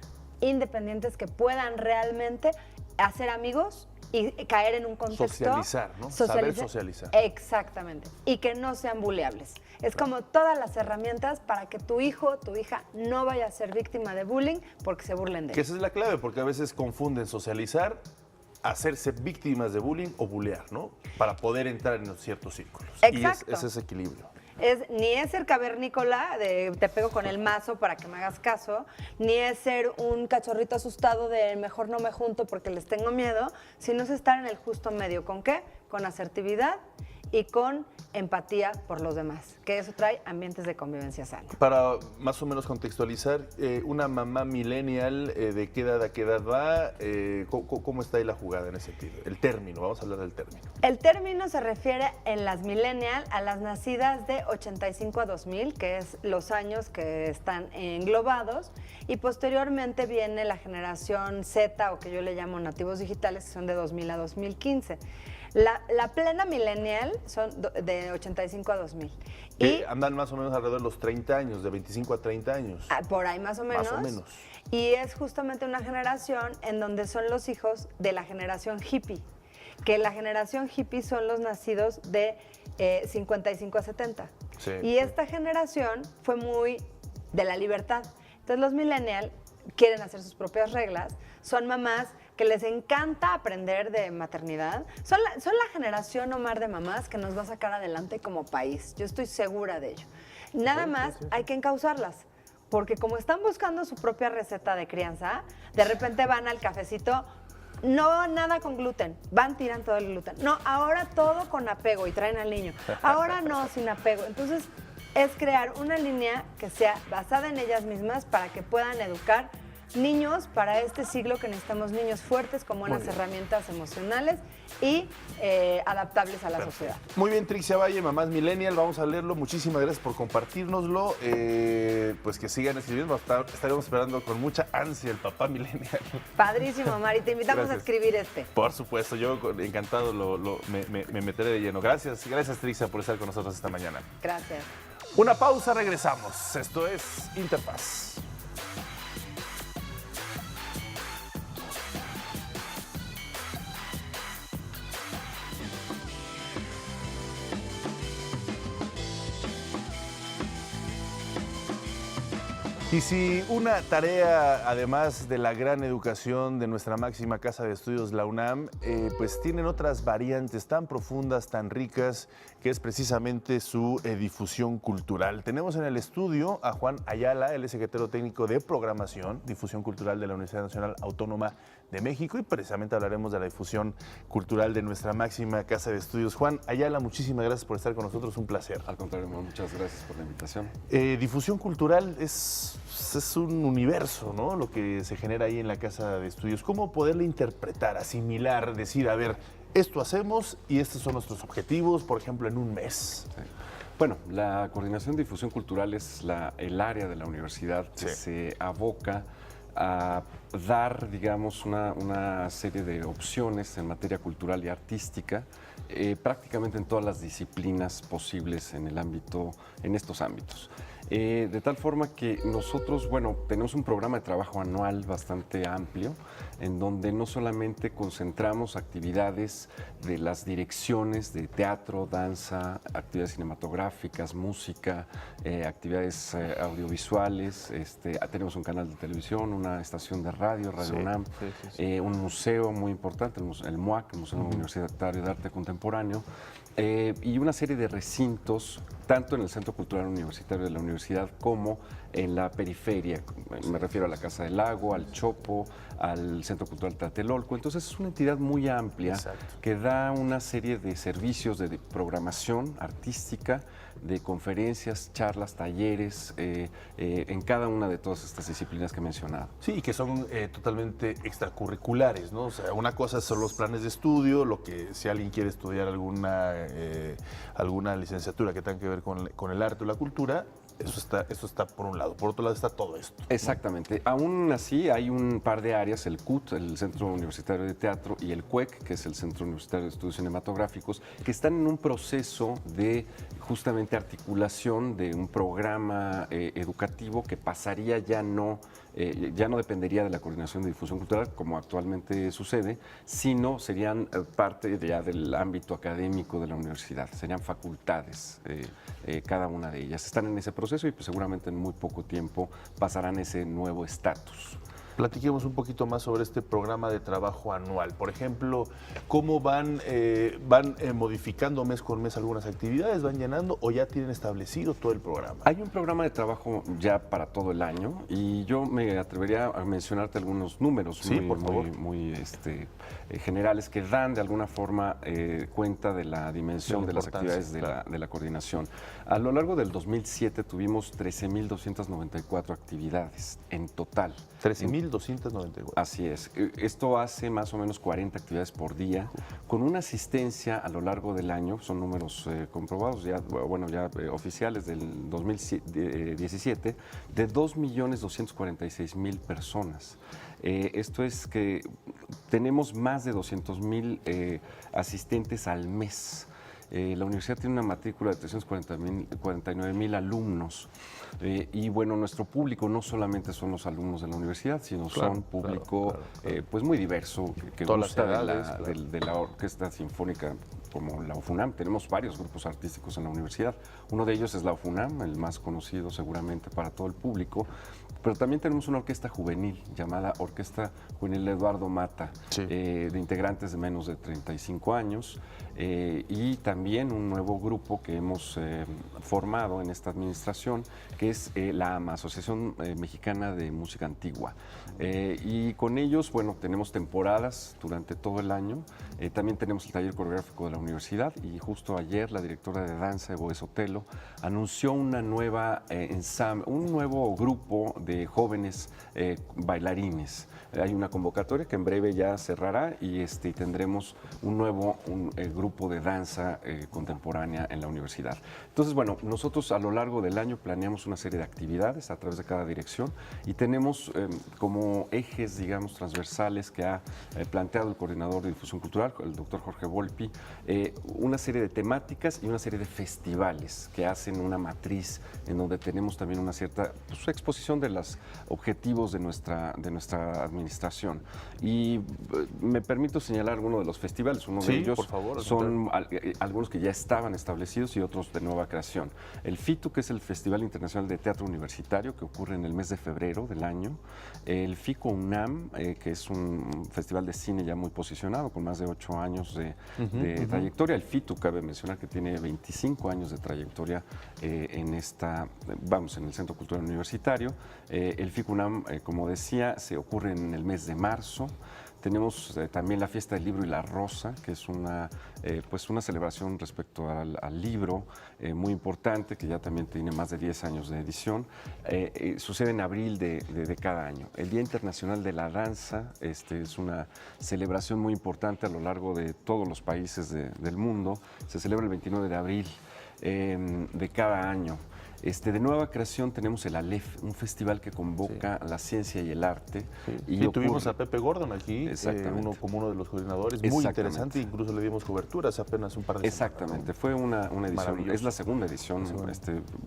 independientes que puedan realmente hacer amigos y caer en un contexto... Socializar, ¿no? Saber socializar. Exactamente. Y que no sean buleables. Es como todas las herramientas para que tu hijo, tu hija, no vaya a ser víctima de bullying porque se burlen de él. Que esa es la clave, porque a veces confunden socializar, hacerse víctimas de bullying o bulear, ¿no? Para poder entrar en ciertos círculos. Exacto. Y es ese equilibrio. Ni es ser cavernícola, de te pego con el mazo para que me hagas caso, ni es ser un cachorrito asustado de mejor no me junto porque les tengo miedo, sino es estar en el justo medio. ¿Con qué? Con asertividad y con empatía por los demás, que eso trae ambientes de convivencia sana. Para más o menos contextualizar, una mamá millennial, ¿de qué edad a qué edad va? ¿Cómo está ahí la jugada en ese sentido? El término, vamos a hablar del término. El término se refiere en las millennial a las nacidas de 85 a 2000, que es los años que están englobados, y posteriormente viene la generación Z, o que yo le llamo nativos digitales, que son de 2000 a 2015. La plena millennial son de 85 a 2000. Y andan más o menos alrededor de los 30 años, de 25 a 30 años. Por ahí más o menos. Más o menos. Y es justamente una generación en donde son los hijos de la generación hippie, que la generación hippie son los nacidos de 55 a 70. Sí. Y esta generación fue muy de la libertad. Entonces los millennials quieren hacer sus propias reglas, son mamás que les encanta aprender de maternidad. Son la generación, Omar, de mamás que nos va a sacar adelante como país. Yo estoy segura de ello. Nada más hay que encauzarlas, porque como están buscando su propia receta de crianza, de repente van al cafecito, no, nada con gluten, tiran todo el gluten. No, ahora todo con apego y traen al niño. Ahora no, sin apego. Entonces, es crear una línea que sea basada en ellas mismas para que puedan educar niños para este siglo, que necesitamos niños fuertes con buenas herramientas emocionales y adaptables a la sociedad. Muy bien, Trixia Valle, Mamás Millennial, vamos a leerlo. Muchísimas gracias por compartírnoslo. Pues que sigan escribiendo, estaremos esperando con mucha ansia el papá Millennial. Padrísimo, Mari, te invitamos Gracias. a escribir este. Por supuesto, yo encantado me meteré de lleno. Gracias, Trixia, por estar con nosotros esta mañana. Gracias. Una pausa, regresamos. Esto es Interfaz. Y si una tarea, además de la gran educación de nuestra máxima casa de estudios, la UNAM, pues tienen otras variantes tan profundas, tan ricas, que es precisamente su difusión cultural. Tenemos en el estudio a Juan Ayala, él es secretario técnico de Programación, Difusión Cultural de la Universidad Nacional Autónoma de México, y precisamente hablaremos de la difusión cultural de nuestra máxima casa de estudios. Juan Ayala, muchísimas gracias por estar con nosotros, un placer. Al contrario, muchas gracias por la invitación. Difusión cultural es un universo, ¿no? Lo que se genera ahí en la casa de estudios. ¿Cómo poderle interpretar, asimilar, decir, a ver, esto hacemos y estos son nuestros objetivos, por ejemplo, en un mes? Sí. Bueno, la coordinación de difusión cultural es el área de la universidad que se aboca a dar, digamos, una serie de opciones en materia cultural y artística, prácticamente en todas las disciplinas posibles en estos ámbitos. De tal forma que nosotros, bueno, tenemos un programa de trabajo anual bastante amplio, en donde no solamente concentramos actividades de las direcciones de teatro, danza, actividades cinematográficas, música, actividades audiovisuales, tenemos un canal de televisión, una estación de Radio UNAM, un museo muy importante, el MUAC, el Museo Universitario de Arte Contemporáneo, y una serie de recintos tanto en el Centro Cultural Universitario de la Universidad como en la periferia. Me refiero a la Casa del Lago, al Chopo, al Centro Cultural Tlatelolco. Entonces es una entidad muy amplia que da una serie de servicios de programación artística, de conferencias, charlas, talleres, en cada una de todas estas disciplinas que he mencionado. Sí, y que son totalmente extracurriculares, ¿no? O sea, una cosa son los planes de estudio, lo que si alguien quiere estudiar alguna licenciatura que tenga que ver con el arte o la cultura, eso está por un lado. Por otro lado está todo esto, ¿no? Exactamente. Aún así hay un par de áreas, el CUT, el Centro Universitario de Teatro, y el CUEC, que es el Centro Universitario de Estudios Cinematográficos, que están en un proceso de justamente articulación de un programa educativo que pasaría ya no dependería de la Coordinación de Difusión Cultural, como actualmente sucede, sino serían parte ya del ámbito académico de la universidad, serían facultades, cada una de ellas. Están en ese proceso y pues, seguramente en muy poco tiempo pasarán ese nuevo estatus. Platiquemos un poquito más sobre este programa de trabajo anual. Por ejemplo, ¿cómo van modificando mes con mes algunas actividades? ¿Van llenando o ya tienen establecido todo el programa? Hay un programa de trabajo ya para todo el año y yo me atrevería a mencionarte algunos números muy generales que dan de alguna forma cuenta de la dimensión de las actividades de la coordinación. A lo largo del 2007 tuvimos 13.294 actividades en total. 13.294. Así es. Esto hace más o menos 40 actividades por día, con una asistencia a lo largo del año, son números comprobados, ya oficiales del 2017, de 2.246.000 personas. Esto es que tenemos más de 200.000 asistentes al mes. La universidad tiene una matrícula de 349.000 alumnos. Y bueno, nuestro público no solamente son los alumnos de la universidad, sino son público pues muy diverso, que gusta de la Orquesta Sinfónica como la UFUNAM. Tenemos varios grupos artísticos en la universidad. Uno de ellos es la UFUNAM, el más conocido seguramente para todo el público. Pero también tenemos una orquesta juvenil llamada Orquesta Juvenil Eduardo Mata, de integrantes de menos de 35 años. Y también un nuevo grupo que hemos formado en esta administración, que es la AMA, Asociación Mexicana de Música Antigua. Y con ellos, bueno, tenemos temporadas durante todo el año. También tenemos el taller coreográfico de la universidad y justo ayer la directora de danza, Evoe Sotelo, anunció un nuevo grupo de jóvenes bailarines. Hay una convocatoria que en breve ya cerrará y tendremos un nuevo grupo de danza contemporánea en la universidad. Entonces, bueno, nosotros a lo largo del año planeamos una serie de actividades a través de cada dirección y tenemos como ejes, digamos, transversales que ha planteado el coordinador de difusión cultural, el doctor Jorge Volpi, una serie de temáticas y una serie de festivales que hacen una matriz en donde tenemos también una cierta exposición de los objetivos de nuestra administración. Y me permito señalar algunos de los festivales. Uno de ellos, por favor, son algunos que ya estaban establecidos y otros de nueva creación. El FITU, que es el Festival Internacional de Teatro Universitario, que ocurre en el mes de febrero del año. El FICO UNAM, que es un festival de cine ya muy posicionado, con más de 8 años de trayectoria. El FITU, cabe mencionar que tiene 25 años de trayectoria en el Centro Cultural Universitario. El FICO UNAM, como decía, se ocurre en el mes de marzo. Tenemos también la Fiesta del Libro y la Rosa, que es una celebración respecto al libro muy importante, que ya también tiene más de 10 años de edición. Sucede en abril de cada año. El Día Internacional de la Danza es una celebración muy importante a lo largo de todos los países del mundo. Se celebra el 29 de abril de cada año. De nueva creación tenemos el ALEF, un festival que convoca la ciencia y el arte. Y tuvimos a Pepe Gordon aquí, como uno de los coordinadores, muy interesante, incluso le dimos cobertura hace apenas un par de semanas. Exactamente, fue una edición, es la segunda edición,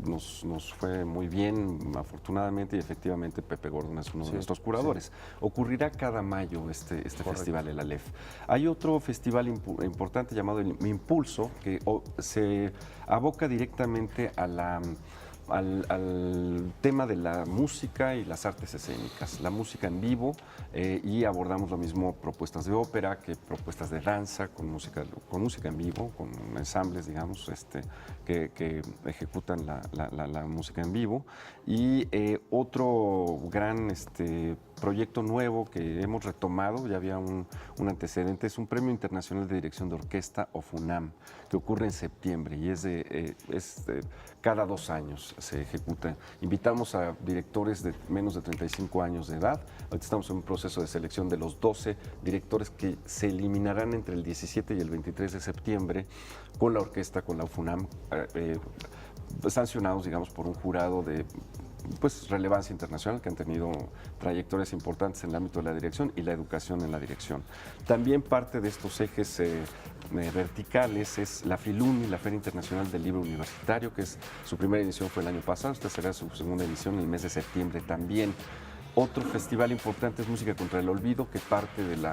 nos fue muy bien, afortunadamente, y efectivamente Pepe Gordon es uno de nuestros curadores. Ocurrirá cada mayo este festival, el ALEF. Hay otro festival importante llamado el Impulso, que se aboca directamente a la al tema de la música y las artes escénicas, la música en vivo, y abordamos lo mismo propuestas de ópera que propuestas de danza con música en vivo, con ensambles, digamos, que ejecutan la música en vivo. Y otro gran proyecto nuevo que hemos retomado, ya había un antecedente, es un Premio Internacional de Dirección de Orquesta o FUNAM, que ocurre en septiembre y es cada 2 años se ejecuta. Invitamos a directores de menos de 35 años de edad. Ahorita estamos en un proceso de selección de los 12 directores que se eliminarán entre el 17 y el 23 de septiembre con la orquesta, con la FUNAM, sancionados, digamos, por un jurado de relevancia internacional que han tenido trayectorias importantes en el ámbito de la dirección y la educación en la dirección. También parte de estos ejes verticales es la FILUNI, la Feria Internacional del Libro Universitario, que su primera edición fue el año pasado, esta será su segunda edición en el mes de septiembre también. Otro festival importante es Música contra el Olvido, que parte del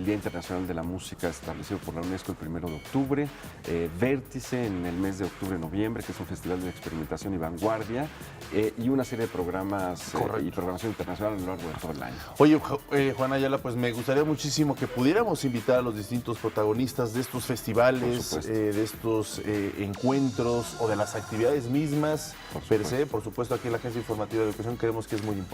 Día Internacional de la Música establecido por la UNESCO el 1 de octubre. Vértice en el mes de octubre-noviembre, que es un festival de experimentación y vanguardia, y una serie de programas y programación internacional a lo largo de todo el año. Oye, Juan Ayala, pues me gustaría muchísimo que pudiéramos invitar a los distintos protagonistas de estos festivales, de estos encuentros o de las actividades mismas, per se. Por supuesto, aquí en la Agencia Informativa de Educación creemos que es muy importante.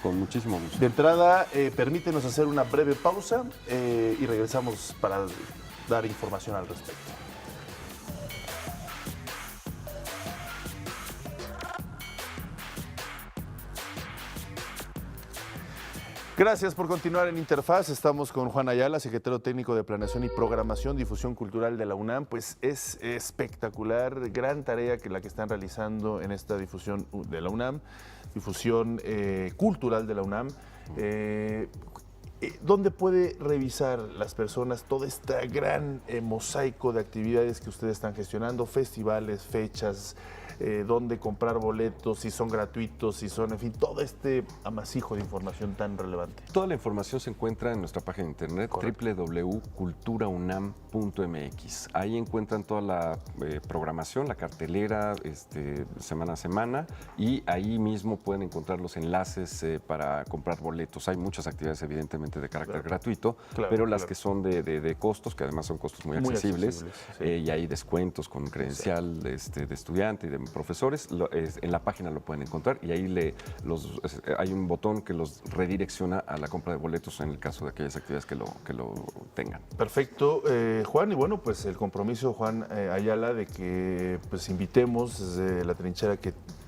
Con muchísimo gusto. De entrada, permítenos hacer una breve pausa y regresamos para dar información al respecto. Gracias por continuar en Interfaz. Estamos con Juan Ayala, secretario técnico de Planeación y Programación, Difusión Cultural de la UNAM. Pues es espectacular, gran tarea la que están realizando en esta difusión de la UNAM, difusión cultural de la UNAM. ¿Dónde puede revisar las personas todo este gran mosaico de actividades que ustedes están gestionando? Festivales, fechas, dónde comprar boletos, si son gratuitos, si son, en fin, todo este amasijo de información tan relevante. Toda la información se encuentra en nuestra página de internet, www.culturaunam.mx. Ahí encuentran toda la programación, la cartelera semana a semana, y ahí mismo pueden encontrar los enlaces para comprar boletos. Hay muchas actividades evidentemente de carácter gratuito, pero las que son de costos, que además son costos muy accesibles, y hay descuentos con credencial de estudiante y de profesores, en la página lo pueden encontrar, y ahí hay un botón que los redirecciona a la compra de boletos en el caso de aquellas actividades que lo tengan. Perfecto, Juan, y bueno, pues el compromiso, Juan Ayala, de que pues invitemos desde la trinchera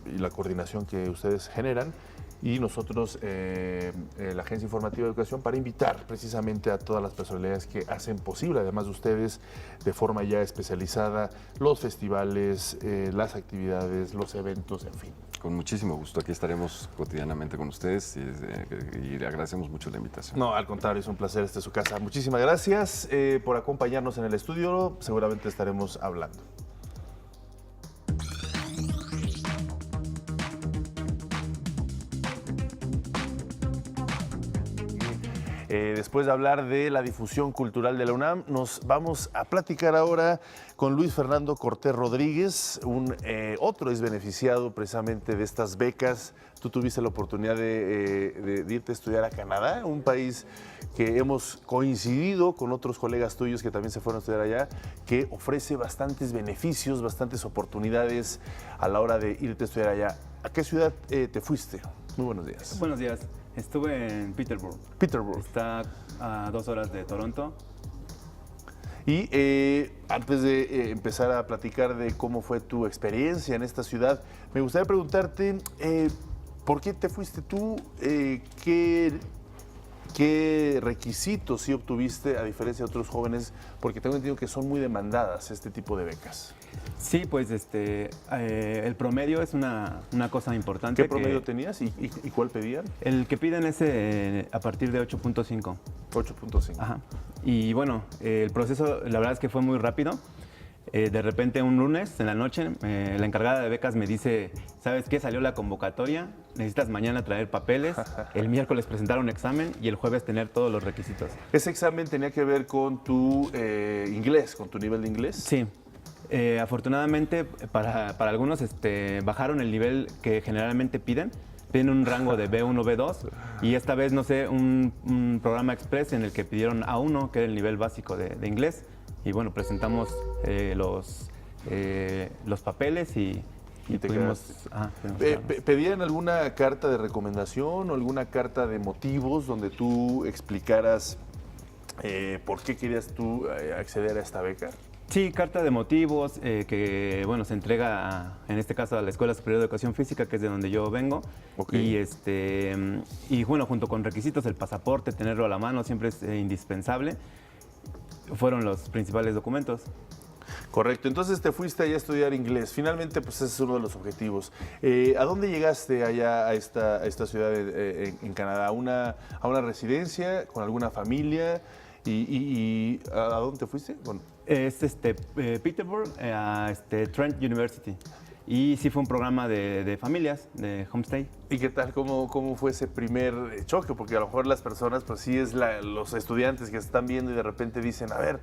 y la coordinación que ustedes generan, y nosotros, la Agencia Informativa de Educación, para invitar precisamente a todas las personalidades que hacen posible, además de ustedes, de forma ya especializada, los festivales, las actividades, los eventos, en fin. Con muchísimo gusto, aquí estaremos cotidianamente con ustedes y le agradecemos mucho la invitación. No, al contrario, es un placer, esta es su casa. Muchísimas gracias por acompañarnos en el estudio, seguramente estaremos hablando. Después de hablar de la difusión cultural de la UNAM, nos vamos a platicar ahora con Luis Fernando Cortés Rodríguez, otro es beneficiado precisamente de estas becas. Tú tuviste la oportunidad de irte a estudiar a Canadá, un país que hemos coincidido con otros colegas tuyos que también se fueron a estudiar allá, que ofrece bastantes beneficios, bastantes oportunidades a la hora de irte a estudiar allá. ¿A qué ciudad te fuiste? Muy buenos días. Buenos días. Estuve en Peterborough. Está a 2 horas de Toronto. Y antes de empezar a platicar de cómo fue tu experiencia en esta ciudad, me gustaría preguntarte, ¿por qué te fuiste tú? ¿Qué requisitos sí obtuviste a diferencia de otros jóvenes? Porque tengo entendido que son muy demandadas este tipo de becas. Sí, pues el promedio es una cosa importante. ¿Qué promedio tenías y cuál pedían? El que piden es a partir de 8.5. 8.5. Ajá. Y bueno, el proceso la verdad es que fue muy rápido. De repente un lunes en la noche la encargada de becas me dice, ¿sabes qué? Salió la convocatoria, necesitas mañana traer papeles, el miércoles presentar un examen y el jueves tener todos los requisitos. ¿Ese examen tenía que ver con tu inglés, con tu nivel de inglés? Sí. Afortunadamente, para algunos bajaron el nivel que generalmente piden un rango de B1, B2, y esta vez, no sé, un programa express en el que pidieron A1, que era el nivel básico de inglés, y bueno, presentamos los papeles y tuvimos... ¿Pedían alguna carta de recomendación o alguna carta de motivos donde tú explicaras por qué querías tú acceder a esta beca? Sí, carta de motivos que bueno, se entrega en este caso a la Escuela Superior de Educación Física, que es de donde yo vengo. Okay. Y bueno, junto con requisitos, el pasaporte, tenerlo a la mano siempre es indispensable. Fueron los principales documentos. Correcto, entonces te fuiste allá a estudiar inglés. Finalmente, pues ese es uno de los objetivos. ¿A dónde llegaste allá a esta ciudad en Canadá? ¿A una residencia con alguna familia? ¿Y a dónde te fuiste? Bueno. Es Peterborough, Trent University. Y sí fue un programa de familias, de homestay. ¿Y qué tal? ¿Cómo fue ese primer choque? Porque a lo mejor las personas, pues sí es los estudiantes que están viendo y de repente dicen, a ver,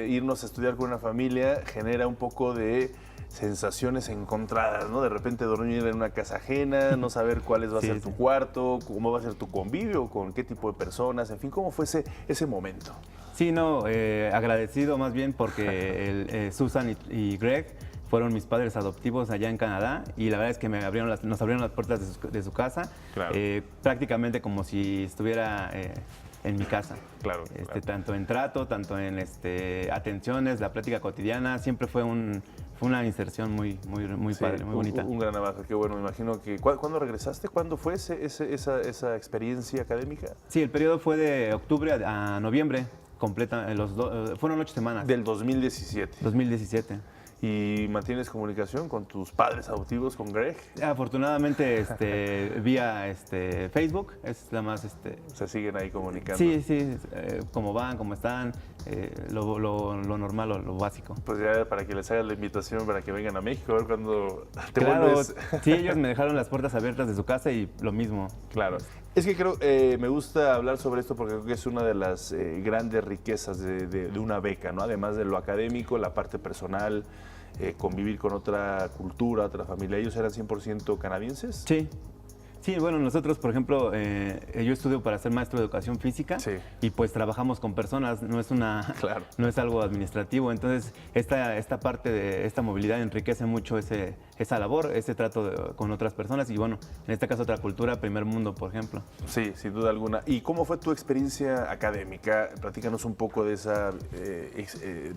irnos a estudiar con una familia genera un poco de sensaciones encontradas, ¿no? De repente dormir en una casa ajena, no saber cuál va a ser tu cuarto, cómo va a ser tu convivio, con qué tipo de personas, en fin, ¿cómo fue ese momento? Sí, no, agradecido más bien porque Susan y Greg fueron mis padres adoptivos allá en Canadá y la verdad es que nos abrieron las puertas de su casa, claro. Prácticamente como si estuviera en mi casa. Claro, claro. Tanto en trato, tanto en atenciones, la plática cotidiana, siempre fue una inserción muy padre, muy bonita. Un gran avance, qué bueno, me imagino que... ¿Cuándo regresaste? ¿Cuándo fue esa experiencia académica? Sí, el periodo fue de octubre a noviembre. Completa, fueron 8 semanas. Del 2017. 2017. ¿Y mantienes comunicación con tus padres adoptivos, con Greg? Afortunadamente, vía Facebook, es la más... Se siguen ahí comunicando. Sí, cómo van, cómo están, lo normal, lo básico. Pues ya para que les hagas la invitación para que vengan a México, a ver cuando te claro, vuelves... Sí, ellos me dejaron las puertas abiertas de su casa y lo mismo. Claro. Es que creo, me gusta hablar sobre esto porque creo que es una de las grandes riquezas de una beca, ¿no? Además de lo académico, la parte personal, convivir con otra cultura, otra familia. ¿Ellos eran 100% canadienses? Sí. Sí, bueno, nosotros, por ejemplo, yo estudio para ser maestro de educación física y pues trabajamos con personas, no es algo administrativo, entonces esta parte de esta movilidad enriquece mucho esa labor, ese trato con otras personas y bueno, en este caso otra cultura, primer mundo, por ejemplo. Sí, sin duda alguna. ¿Y cómo fue tu experiencia académica? Platícanos un poco de esa,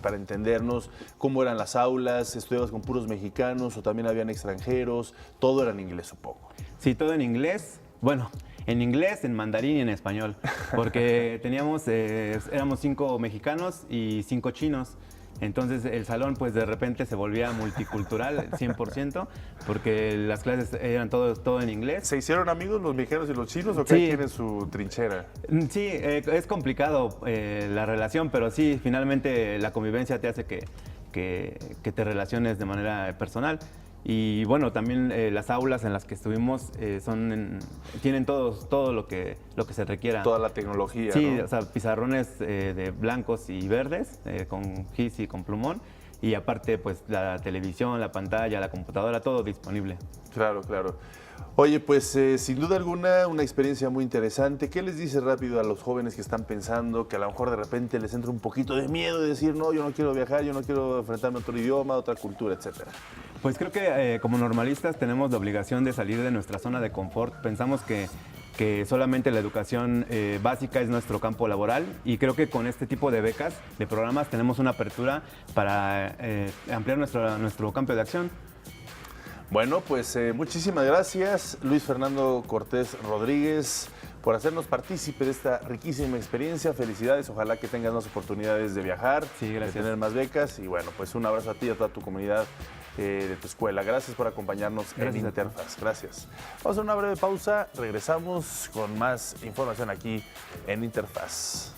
para entendernos, cómo eran las aulas, ¿estudiabas con puros mexicanos o también habían extranjeros? Todo era en inglés, supongo. Sí, todo en inglés. Bueno, en inglés, en mandarín y en español. Porque éramos 5 mexicanos y 5 chinos. Entonces el salón pues de repente se volvía multicultural 100% porque las clases eran todo en inglés. ¿Se hicieron amigos los mexicanos y los chinos o cada quien en su trinchera? Sí, es complicado la relación, pero sí, finalmente la convivencia te hace que te relaciones de manera personal. Y bueno, también las aulas en las que estuvimos tienen todo lo que se requiera. Toda la tecnología, sí, ¿no? O sea, pizarrones de blancos y verdes, con gis y con plumón. Y aparte, pues la televisión, la pantalla, la computadora, todo disponible. Claro, claro. Oye, pues sin duda alguna una experiencia muy interesante. ¿Qué les dices rápido a los jóvenes que están pensando que a lo mejor de repente les entra un poquito de miedo de decir no, yo no quiero viajar, yo no quiero enfrentarme a otro idioma, a otra cultura, etcétera? Pues creo que como normalistas tenemos la obligación de salir de nuestra zona de confort. Pensamos que solamente la educación básica es nuestro campo laboral y creo que con este tipo de becas, de programas, tenemos una apertura para ampliar nuestro campo de acción. Bueno, pues muchísimas gracias, Luis Fernando Cortés Rodríguez, por hacernos partícipe de esta riquísima experiencia. Felicidades, ojalá que tengas más oportunidades de viajar, de tener más becas y bueno, pues un abrazo a ti y a toda tu comunidad de tu escuela. Gracias por acompañarnos en Interfaz. Gracias. Vamos a hacer una breve pausa, regresamos con más información aquí en Interfaz.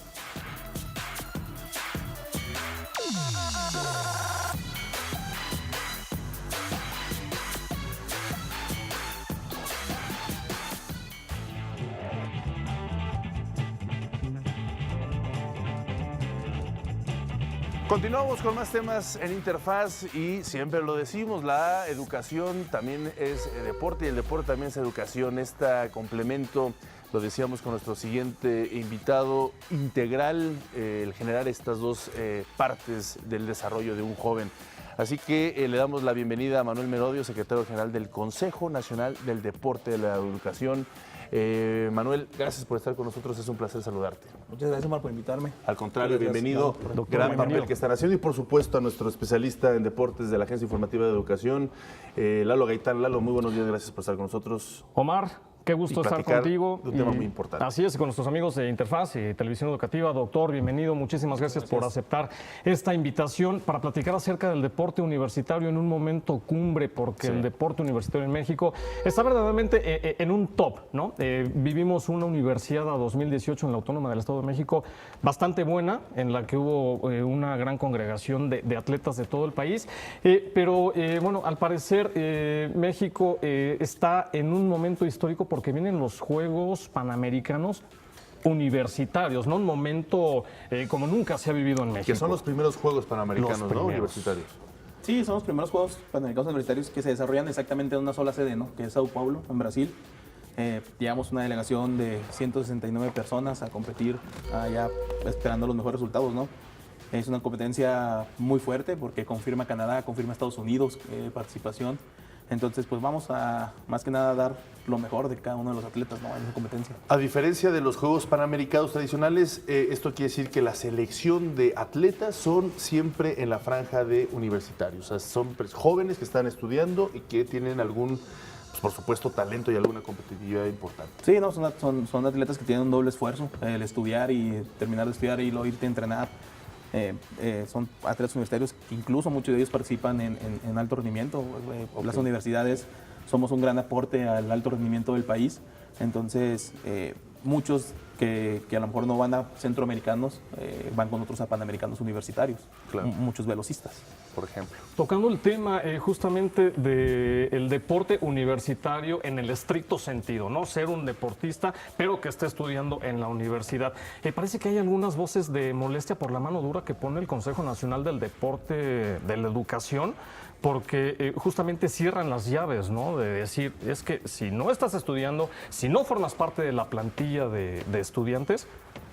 Continuamos con más temas en Interfaz y siempre lo decimos, la educación también es deporte y el deporte también es educación. Este complemento, lo decíamos con nuestro siguiente invitado, integral, el generar estas dos partes del desarrollo de un joven. Así que le damos la bienvenida a Manuel Merodio, secretario general del Consejo Nacional del Deporte de la Educación. Manuel, gracias por estar con nosotros, es un placer saludarte. Muchas gracias, Omar, por invitarme. Al contrario, bienvenido. Doctor, Gran bienvenido. papel que están haciendo y por supuesto a nuestro especialista en deportes de la Agencia Informativa de Educación, Lalo Gaitán. Lalo, muy buenos días, gracias por estar con nosotros. Omar, qué gusto estar contigo. De un tema muy importante. Así es, con nuestros amigos de Interfaz y Televisión Educativa. Doctor, bienvenido. Muchísimas gracias por aceptar esta invitación para platicar acerca del deporte universitario en un momento cumbre, porque el deporte universitario en México está verdaderamente en un top, ¿no? Vivimos una Universidad 2018 en la Autónoma del Estado de México bastante buena, en la que hubo una gran congregación de atletas de todo el país. Pero bueno, al parecer México está en un momento histórico porque vienen los Juegos Panamericanos Universitarios, ¿no? Un momento como nunca se ha vivido en México. Que son los primeros Juegos Panamericanos, ¿no? Universitarios. Sí, son los primeros Juegos Panamericanos Universitarios que se desarrollan exactamente en una sola sede, ¿no? Que es Sao Paulo, en Brasil. Llevamos una delegación de 169 personas a competir allá esperando los mejores resultados, ¿no? Es una competencia muy fuerte porque confirma Canadá, confirma Estados Unidos participación. Entonces, pues vamos a, más que nada, dar lo mejor de cada uno de los atletas, ¿no? En esa competencia. A diferencia de los Juegos Panamericanos tradicionales, esto quiere decir que la selección de atletas son siempre en la franja de universitarios. O sea, son jóvenes que están estudiando y que tienen algún, pues, por supuesto, talento y alguna competitividad importante. Sí, no, son atletas que tienen un doble esfuerzo, el estudiar y terminar de estudiar y luego irte a entrenar. Son atletas universitarios que incluso muchos de ellos participan en alto rendimiento. Las universidades somos un gran aporte al alto rendimiento del país. Entonces, muchos que a lo mejor no van a centroamericanos van con otros a panamericanos universitarios. Claro. Muchos velocistas, por ejemplo. Tocando el tema justamente del deporte universitario en el estricto sentido, ¿no? Ser un deportista, pero que esté estudiando en la universidad. Parece que hay algunas voces de molestia por la mano dura que pone el Consejo Nacional del Deporte de la Educación, porque justamente cierran las llaves, ¿no? De decir, es que si no estás estudiando, si no formas parte de la plantilla de estudiantes,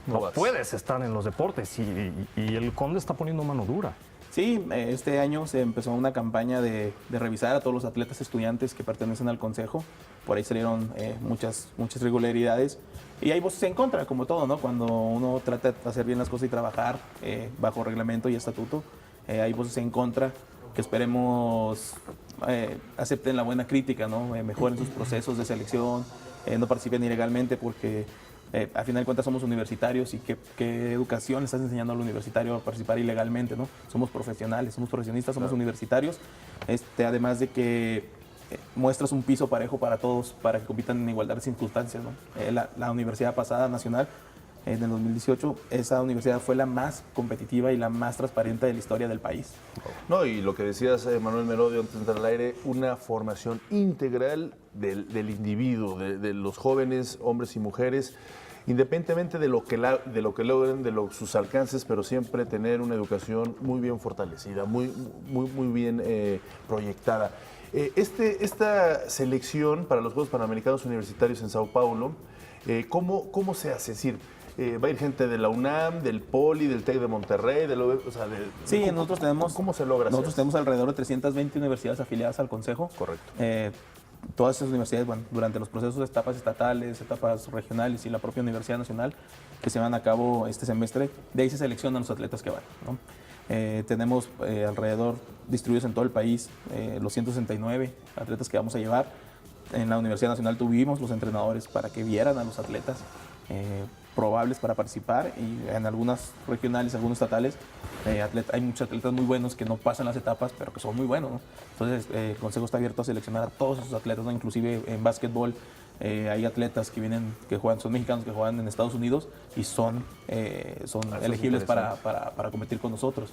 no puedes estar en los deportes. Y el CONDE está poniendo mano dura. Sí, este año se empezó una campaña de revisar a todos los atletas estudiantes que pertenecen al Consejo. Por ahí salieron muchas irregularidades. Y hay voces en contra, como todo, ¿no? Cuando uno trata de hacer bien las cosas y trabajar bajo reglamento y estatuto, hay voces en contra que esperemos acepten la buena crítica, ¿no? Mejoren sus procesos de selección, no participen ilegalmente porque a final de cuentas somos universitarios y qué educación le estás enseñando al universitario a participar ilegalmente, ¿no? Somos profesionales, somos profesionistas, somos universitarios, además de que muestras un piso parejo para todos para que compitan en igualdad de circunstancias, ¿no? La universidad pasada nacional en el 2018, esa universidad fue la más competitiva y la más transparente de la historia del país. No, y lo que decías, Manuel Merodio, antes de entrar al aire, una formación integral del individuo, de los jóvenes, hombres y mujeres, independientemente de lo que logren, de sus alcances, pero siempre tener una educación muy bien fortalecida, muy bien proyectada. Esta selección para los Juegos Panamericanos Universitarios en Sao Paulo, ¿cómo se hace? Es decir, va a ir gente de la UNAM, del Poli, del TEC de Monterrey, sí, nosotros tenemos. ¿Cómo se logra? Nosotros tenemos alrededor de 320 universidades afiliadas al Consejo. Correcto. Todas esas universidades, bueno, durante los procesos de etapas estatales, etapas regionales y la propia Universidad Nacional que se van a cabo este semestre, de ahí se seleccionan los atletas que van, ¿no? Tenemos alrededor, distribuidos en todo el país, los 169 atletas que vamos a llevar. En la Universidad Nacional tuvimos los entrenadores para que vieran a los atletas probables para participar, y en algunas regionales, algunos estatales, hay muchos atletas muy buenos que no pasan las etapas, pero que son muy buenos, ¿no? Entonces el Consejo está abierto a seleccionar a todos esos atletas, ¿no? Inclusive en básquetbol hay atletas que juegan, son mexicanos que juegan en Estados Unidos y son elegibles para competir con nosotros.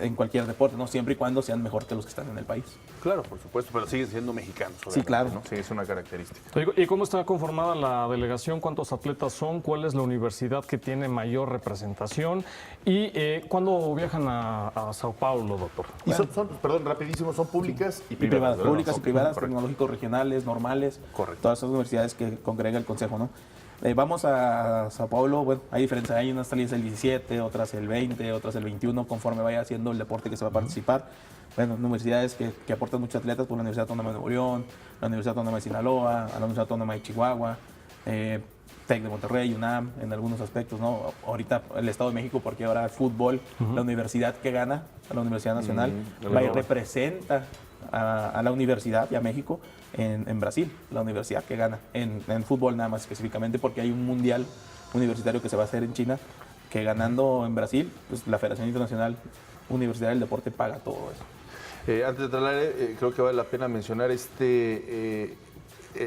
en cualquier deporte, ¿no? Siempre y cuando sean mejor que los que están en el país. Claro, por supuesto, pero siguen siendo mexicanos. Sí, claro. ¿no? Sí, es una característica. ¿Y cómo está conformada la delegación? ¿Cuántos atletas son? ¿Cuál es la universidad que tiene mayor representación? ¿Y cuándo viajan a Sao Paulo, doctor? Y perdón, rapidísimo, son públicas y privadas. ¿verdad? Públicas y privadas, correcto. tecnológicos regionales, normales. Correcto. Todas esas universidades que congrega el Consejo, ¿no? Vamos a Sao Paulo, bueno, hay diferencias, hay unas salidas el 17, otras el 20, otras el 21, conforme vaya haciendo el deporte que se va a participar. Bueno, universidades que aportan muchos atletas, por la Universidad Autónoma de Nuevo León, la Universidad Autónoma de Sinaloa, la Universidad Autónoma de Chihuahua, TEC de Monterrey, UNAM, en algunos aspectos, ¿no? Ahorita el Estado de México, porque ahora el fútbol, la universidad que gana, la Universidad Nacional, va y representa a la universidad y a México en Brasil, la universidad que gana, en fútbol nada más específicamente, porque hay un mundial universitario que se va a hacer en China, que ganando en Brasil, pues la Federación Internacional Universitaria del Deporte paga todo eso. Antes de trasladar, creo que vale la pena mencionar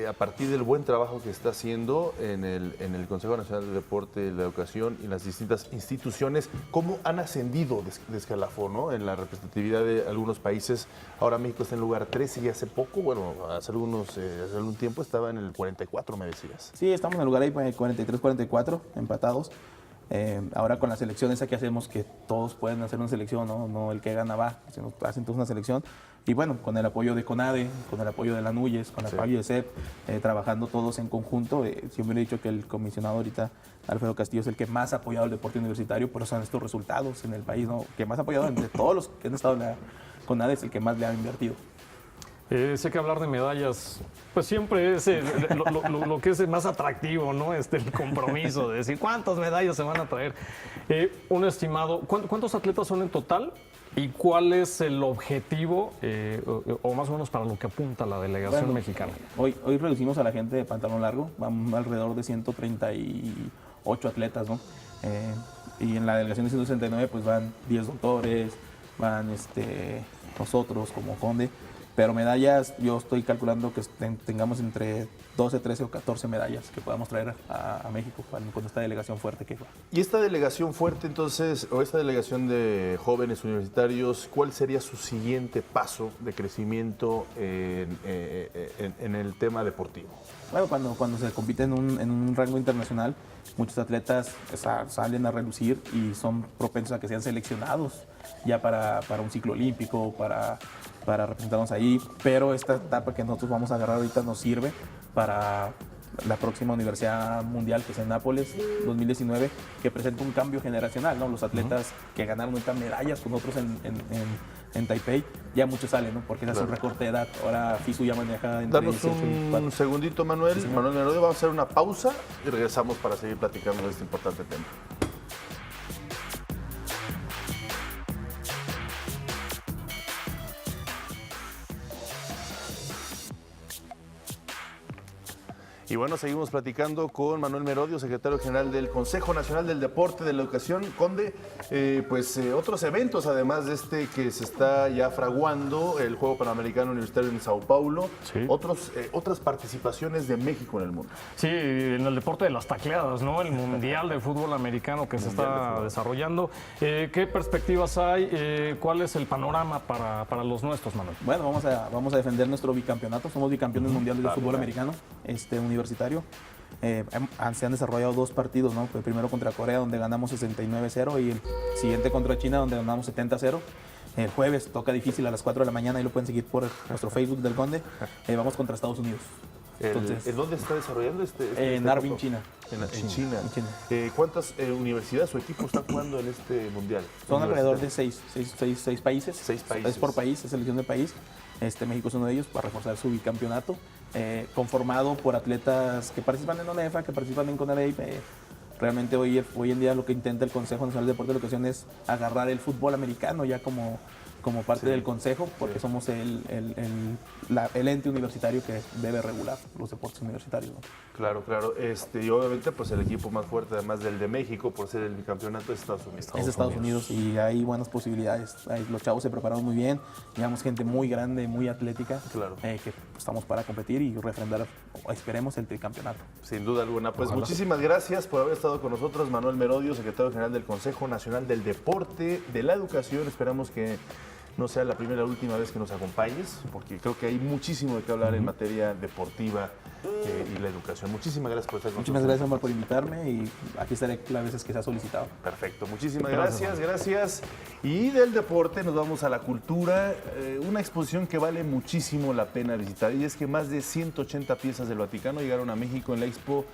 a partir del buen trabajo que está haciendo en el Consejo Nacional del Deporte, la Educación y las distintas instituciones, cómo han ascendido de escalafón, ¿no? En la representatividad de algunos países. Ahora México está en lugar 13 y hace poco, bueno, hace algún tiempo estaba en el 44, me decías. Sí, estamos en el lugar ahí 43-44, empatados. Ahora con las selecciones aquí hacemos que todos pueden hacer una selección, no el que gana va, sino hacen todos una selección. Y bueno, con el apoyo de CONADE, con el apoyo de la NUYES, con el apoyo de CEP, trabajando todos en conjunto. Siempre he dicho que el comisionado ahorita, Alfredo Castillo, es el que más ha apoyado el deporte universitario, por eso son estos resultados en el país, ¿no? Que más ha apoyado entre todos los que han estado en la CONADE, es el que más le ha invertido. Sé que hablar de medallas, pues siempre es lo que es más atractivo, ¿no? El compromiso de decir cuántas medallas se van a traer. Un estimado, ¿cuántos atletas son en total? ¿Y cuál es el objetivo, o más o menos para lo que apunta la delegación mexicana? Hoy reducimos a la gente de pantalón largo, vamos alrededor de 138 atletas, ¿no? Y en la delegación de 169 pues van 10 doctores, van nosotros como Conde. Pero medallas, yo estoy calculando que tengamos entre 12, 13 o 14 medallas que podamos traer a México con esta delegación fuerte que va. Y esta delegación fuerte, entonces, o esta delegación de jóvenes universitarios, ¿cuál sería su siguiente paso de crecimiento en el tema deportivo? Bueno, cuando se compite en un rango internacional, muchos atletas salen a relucir y son propensos a que sean seleccionados ya para un ciclo olímpico, para representarnos ahí, pero esta etapa que nosotros vamos a agarrar ahorita nos sirve para la próxima Universidad Mundial, que es en Nápoles, 2019, que presenta un cambio generacional, ¿no? Los atletas que ganaron ahorita medallas con nosotros en Taipei, ya muchos salen, ¿no? Porque es un recorte de edad. Ahora FISU ya maneja entre Danos 18 y 24. un segundito, Manuel. Sí, Manuel Merodio, vamos a hacer una pausa y regresamos para seguir platicando de este importante tema. Y bueno, seguimos platicando con Manuel Merodio, secretario general del Consejo Nacional del Deporte de la Educación. Conde, otros eventos, además de este que se está ya fraguando, el Juego Panamericano Universitario en Sao Paulo, sí. Otras participaciones de México en el mundo. Sí, en el deporte de las tacleadas, ¿no? El Mundial de Fútbol Americano que se está desarrollando. ¿Qué perspectivas hay? ¿Cuál es el panorama para los nuestros, Manuel? Bueno, vamos a defender nuestro bicampeonato. Somos bicampeones mundiales de fútbol americano. Universitario. Se han desarrollado 2 partidos, ¿no? El primero contra Corea, donde ganamos 69-0, y el siguiente contra China, donde ganamos 70-0. El jueves toca difícil a las 4 de la mañana, y lo pueden seguir por nuestro Facebook del Conde. Vamos contra Estados Unidos. Entonces, ¿en dónde está desarrollando en Harbin, China. En China. ¿Cuántas universidades o equipos están jugando en este mundial? Son alrededor de 6 países. 6 países. Es por país, es selección de país. México es uno de ellos para reforzar su bicampeonato, conformado por atletas que participan en ONEFA, que participan en CONADE. Realmente hoy en día lo que intenta el Consejo Nacional de Deporte de Educación es agarrar el fútbol americano ya como como parte del consejo, porque somos el ente universitario que debe regular los deportes universitarios, ¿no? Claro. Y obviamente pues el equipo más fuerte, además del de México, por ser el bicampeonato, es Estados Unidos. Es Estados Unidos y hay buenas posibilidades. Los chavos se prepararon muy bien, llevamos gente muy grande, muy atlética, que estamos para competir y refrendar, esperemos, el tricampeonato. Sin duda alguna. Pues Ojalá. muchísimas gracias por haber estado con nosotros, Manuel Merodio, secretario general del Consejo Nacional del Deporte, de la Educación. Esperamos que no sea la primera y la última vez que nos acompañes, porque creo que hay muchísimo de qué hablar en materia deportiva y la educación. Muchísimas gracias por estar con nosotros. Muchísimas gracias, Omar, por invitarme y aquí estaré las veces que sea solicitado. Perfecto, muchísimas gracias. Y del deporte nos vamos a la cultura, una exposición que vale muchísimo la pena visitar, y es que más de 180 piezas del Vaticano llegaron a México en la Expo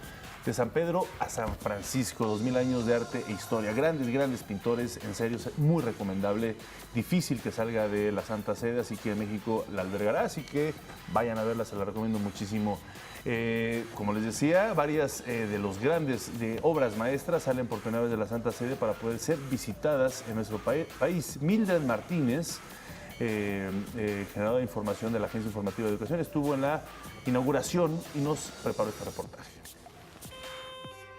de San Pedro a San Francisco, 2000 años de arte e historia. Grandes pintores, en serio, muy recomendable. Difícil que salga de la Santa Sede, así que México la albergará, así que vayan a verla, se la recomiendo muchísimo. Como les decía, varias de los grandes obras maestras salen por primera vez de la Santa Sede para poder ser visitadas en nuestro país. Mildred Martínez, generadora de información de la Agencia Informativa de Educación, estuvo en la inauguración y nos preparó este reportaje.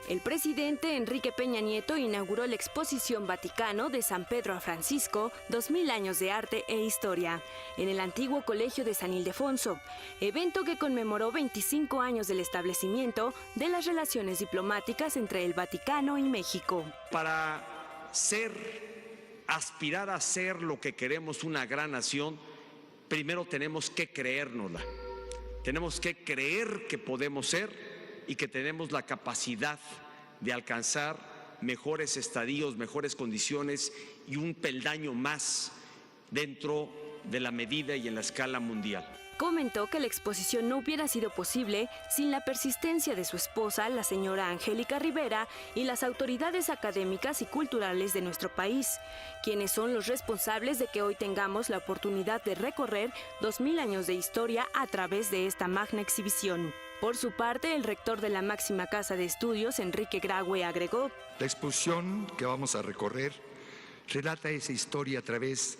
El presidente Enrique Peña Nieto inauguró la Exposición Vaticano de San Pedro a Francisco, 2000 años de arte e historia, en el antiguo Colegio de San Ildefonso, evento que conmemoró 25 años del establecimiento de las relaciones diplomáticas entre el Vaticano y México. Para aspirar a ser lo que queremos, una gran nación, primero tenemos que creérnosla. Tenemos que creer que podemos ser y que tenemos la capacidad de alcanzar mejores estadios, mejores condiciones y un peldaño más dentro de la medida y en la escala mundial. Comentó que la exposición no hubiera sido posible sin la persistencia de su esposa, la señora Angélica Rivera, y las autoridades académicas y culturales de nuestro país, quienes son los responsables de que hoy tengamos la oportunidad de recorrer 2000 años de historia a través de esta magna exhibición. Por su parte, el rector de la máxima casa de estudios, Enrique Graue, agregó: La exposición que vamos a recorrer relata esa historia a través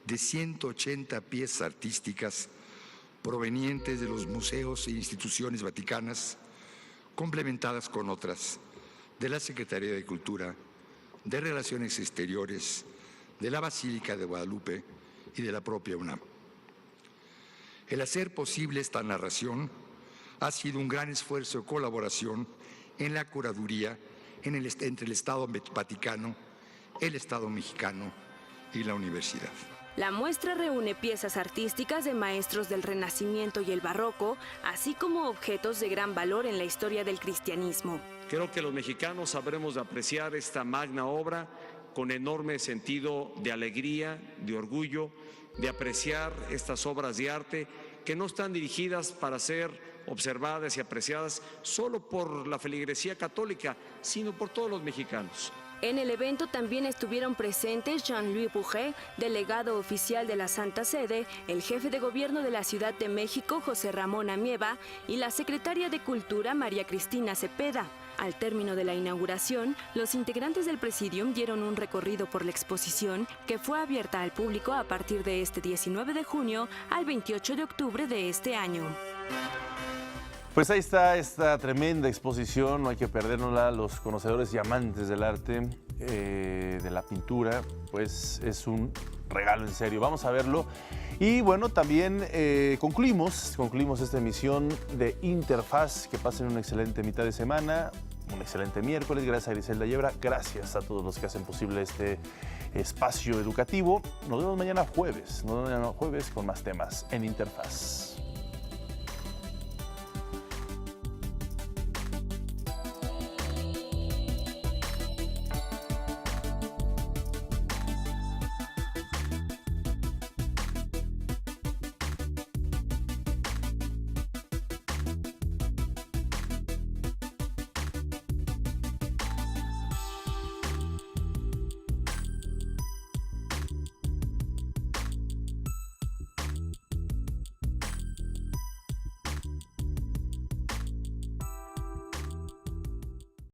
de 180 piezas artísticas provenientes de los museos e instituciones vaticanas, complementadas con otras de la Secretaría de Cultura, de Relaciones Exteriores, de la Basílica de Guadalupe y de la propia UNAM. El hacer posible esta narración ha sido un gran esfuerzo de colaboración en la curaduría entre el Estado Vaticano, el Estado mexicano y la universidad. La muestra reúne piezas artísticas de maestros del Renacimiento y el Barroco, así como objetos de gran valor en la historia del cristianismo. Creo que los mexicanos sabremos apreciar esta magna obra con enorme sentido de alegría, de orgullo, de apreciar estas obras de arte que no están dirigidas para ser observadas y apreciadas solo por la feligresía católica, sino por todos los mexicanos. En el evento también estuvieron presentes Jean-Louis Bourget, delegado oficial de la Santa Sede, el jefe de gobierno de la Ciudad de México, José Ramón Amieva, y la secretaria de Cultura, María Cristina Cepeda. Al término de la inauguración, los integrantes del Presidium dieron un recorrido por la exposición, que fue abierta al público a partir de este 19 de junio al 28 de octubre de este año. Pues ahí está esta tremenda exposición, no hay que perdérnosla. Los conocedores y amantes del arte, de la pintura, pues es un regalo en serio. Vamos a verlo. Y bueno, también concluimos esta emisión de Interfaz. Que pasen una excelente mitad de semana, un excelente miércoles. Gracias a Griselda Yebra, gracias a todos los que hacen posible este espacio educativo. Nos vemos mañana jueves con más temas en Interfaz.